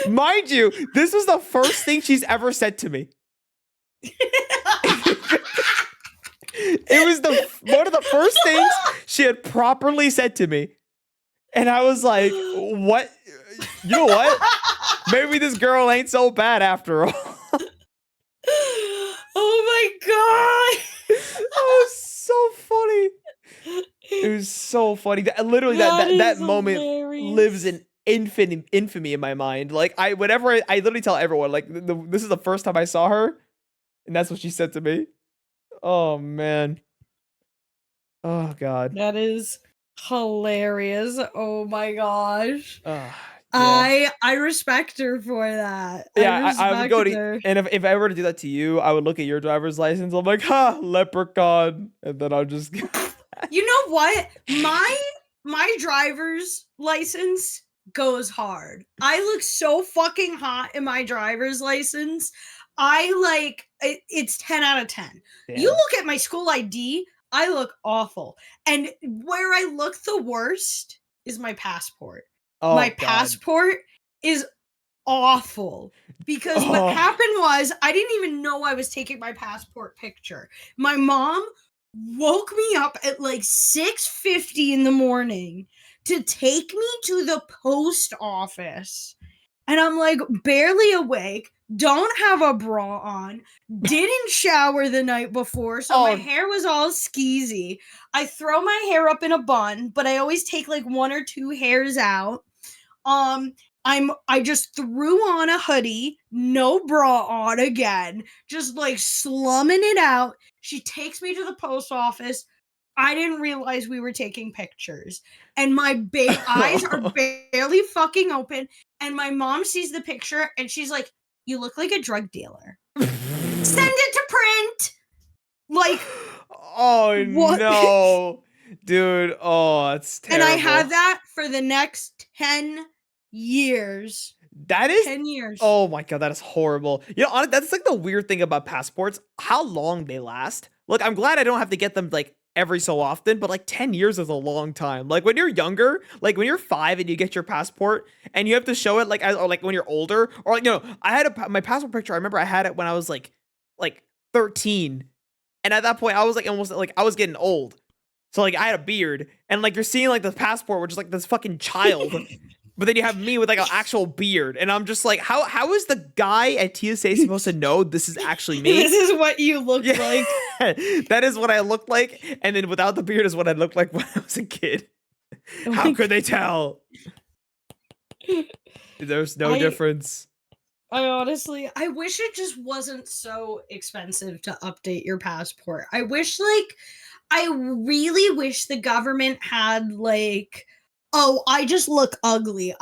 Mind you, this was the first thing she's ever said to me. It was one of the first things she had properly said to me. And I was like, what? You know what? Maybe this girl ain't so bad after all. Oh my god. That was so funny. It was so funny. Literally, that moment lives in infamy in my mind. Like I literally tell everyone, like this is the first time I saw her, and that's what she said to me. Oh man. Oh god. That is hilarious. Oh my gosh. Yeah. I respect her for that. Yeah, I would go to, and if I were to do that to you, I would look at your driver's license. I'm like, ha, leprechaun, and then I'll just. You know what? My driver's license goes hard. I look so fucking hot in my driver's license. It's 10 out of 10. Damn. You look at my school ID, I look awful. And where I look the worst is my passport. Oh, my God. Passport is awful because what happened was I didn't even know I was taking my passport picture. My mom woke me up at like 6:50 in the morning to take me to the post office. And I'm like barely awake, don't have a bra on, didn't shower the night before, so my hair was all skeezy. I throw my hair up in a bun, but I always take like one or two hairs out. I just threw on a hoodie, no bra on again, just like slumming it out. She takes me to the post office, I didn't realize we were taking pictures. And my eyes are barely fucking open. And my mom sees the picture and she's like, you look like a drug dealer. Send it to print. Like, oh what? No. Dude, oh, that's terrible. And I had that for the next 10 years. That is 10 years. Oh my god, that is horrible. You know, honestly, that's like the weird thing about passports, how long they last. Look, I'm glad I don't have to get them like every so often, but like 10 years is a long time. Like when you're younger, like when you're 5 and you get your passport and you have to show it like or like when you're older, or like, you know, I had my passport picture. I remember I had it when I was like 13, and at that point I was like almost like I was getting old. So like I had a beard, and like you're seeing like the passport, which is like this fucking child. But then you have me with like an actual beard, and I'm just like, how is the guy at TSA supposed to know this is actually me? This is what you look like. That is what I looked like, and then without the beard is what I looked like when I was a kid. How could they tell? There's no difference. I honestly, I wish it just wasn't so expensive to update your passport. I really wish the government had like, oh, I just look ugly,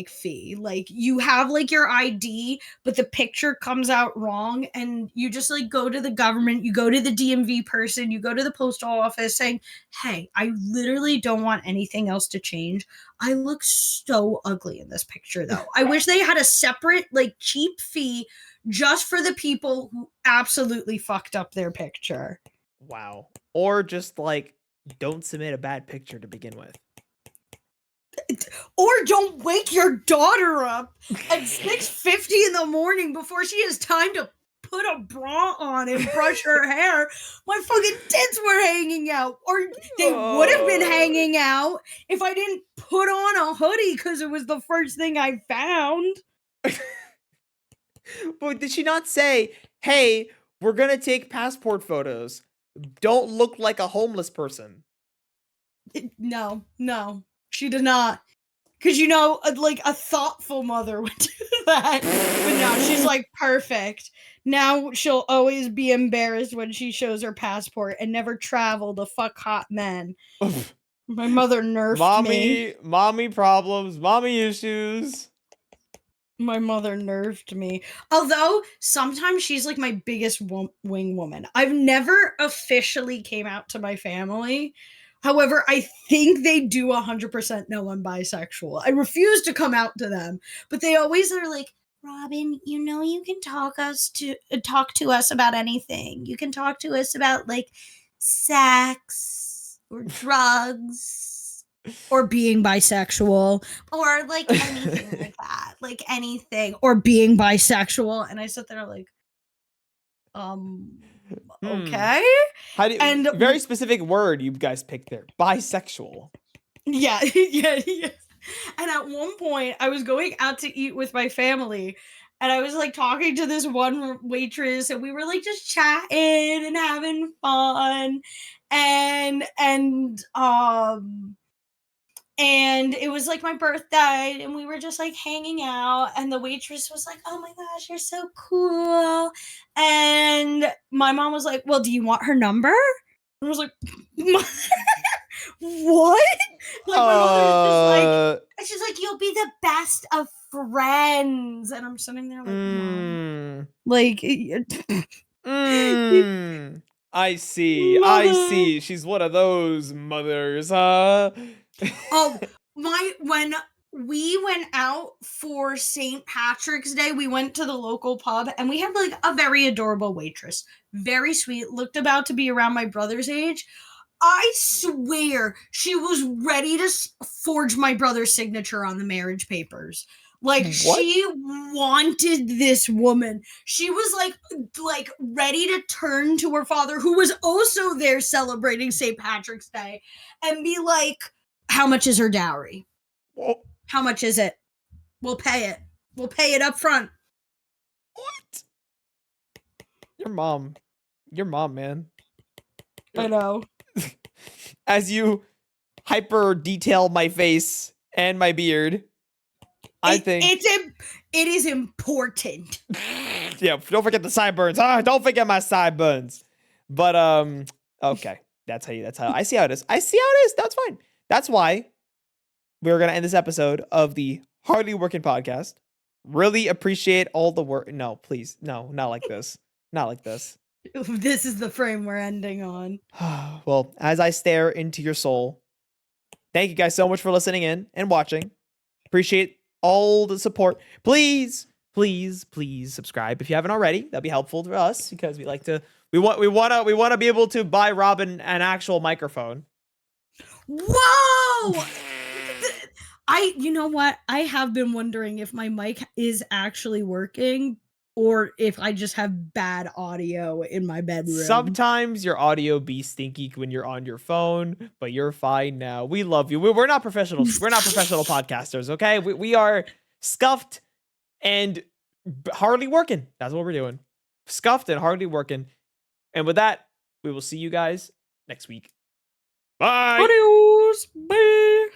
fee. Like you have like your ID, but the picture comes out wrong, and you just like go to the government, you go to the DMV person, you go to the postal office saying, hey, I literally don't want anything else to change. I look so ugly in this picture though. I wish they had a separate like cheap fee just for the people who absolutely fucked up their picture. Wow. Or just like don't submit a bad picture to begin with. Or don't wake your daughter up at 6:50 in the morning before she has time to put a bra on and brush her hair. My fucking tits were hanging out. Or they would have been hanging out if I didn't put on a hoodie because it was the first thing I found. But did she not say, hey, we're going to take passport photos. Don't look like a homeless person? No. She did not. Because, you know, like a thoughtful mother would do that. But no, she's like, perfect. Now she'll always be embarrassed when she shows her passport and never travel to fuck hot men. My mother nerfed me. Mommy problems, mommy issues. My mother nerfed me. Although, sometimes she's like my biggest wing woman. I've never officially came out to my family. However, I think they do 100% know I'm bisexual. I refuse to come out to them, but they always are like, Robyn, you know you can talk to us about anything. You can talk to us about like sex or drugs or being bisexual or like anything like that. Like anything or being bisexual. And I sit there like, okay. How do you, very specific word you guys picked there. Bisexual. Yeah. And at one point, I was going out to eat with my family, and I was like talking to this one waitress, and we were like just chatting and having fun, and it was like my birthday, and we were just like hanging out, and the waitress was like, oh my gosh, you're so cool. And my mom was like, well, do you want her number? And I was like, what? Like my mother was just like, and she's like, you'll be the best of friends. And I'm sitting there like, Mom. Like, I see. Mother. I see. She's one of those mothers, huh? When we went out for St. Patrick's Day, we went to the local pub, and we had like a very adorable waitress. Very sweet, looked about to be around my brother's age. I swear she was ready to forge my brother's signature on the marriage papers. Like, what? She wanted this woman. She was like ready to turn to her father, who was also there celebrating St. Patrick's Day, and be like, how much is her dowry? Whoa. How much is it? We'll pay it. We'll pay it up front. What? Your mom, man. I know. As you hyper detail my face and my beard, I think it is important. Yeah, don't forget the sideburns. Don't forget my sideburns. But okay. That's how I see how it is. I see how it is. That's fine. That's why we're gonna end this episode of the Hardly Working podcast. Really appreciate all the work. No, please. No, not like this. Not like this. This is the frame we're ending on. Well, as I stare into your soul, thank you guys so much for listening in and watching. Appreciate all the support. Please subscribe if you haven't already. That'd be helpful for us because we want to be able to buy Robyn an actual microphone. Whoa! You know what? I have been wondering if my mic is actually working or if I just have bad audio in my bedroom. Sometimes your audio be stinky when you're on your phone, but you're fine now. We love you. We're not professionals. We're not professional podcasters, okay? We are scuffed and hardly working. That's what we're doing. Scuffed and hardly working. And with that, we will see you guys next week. Bye. Adios. Bye.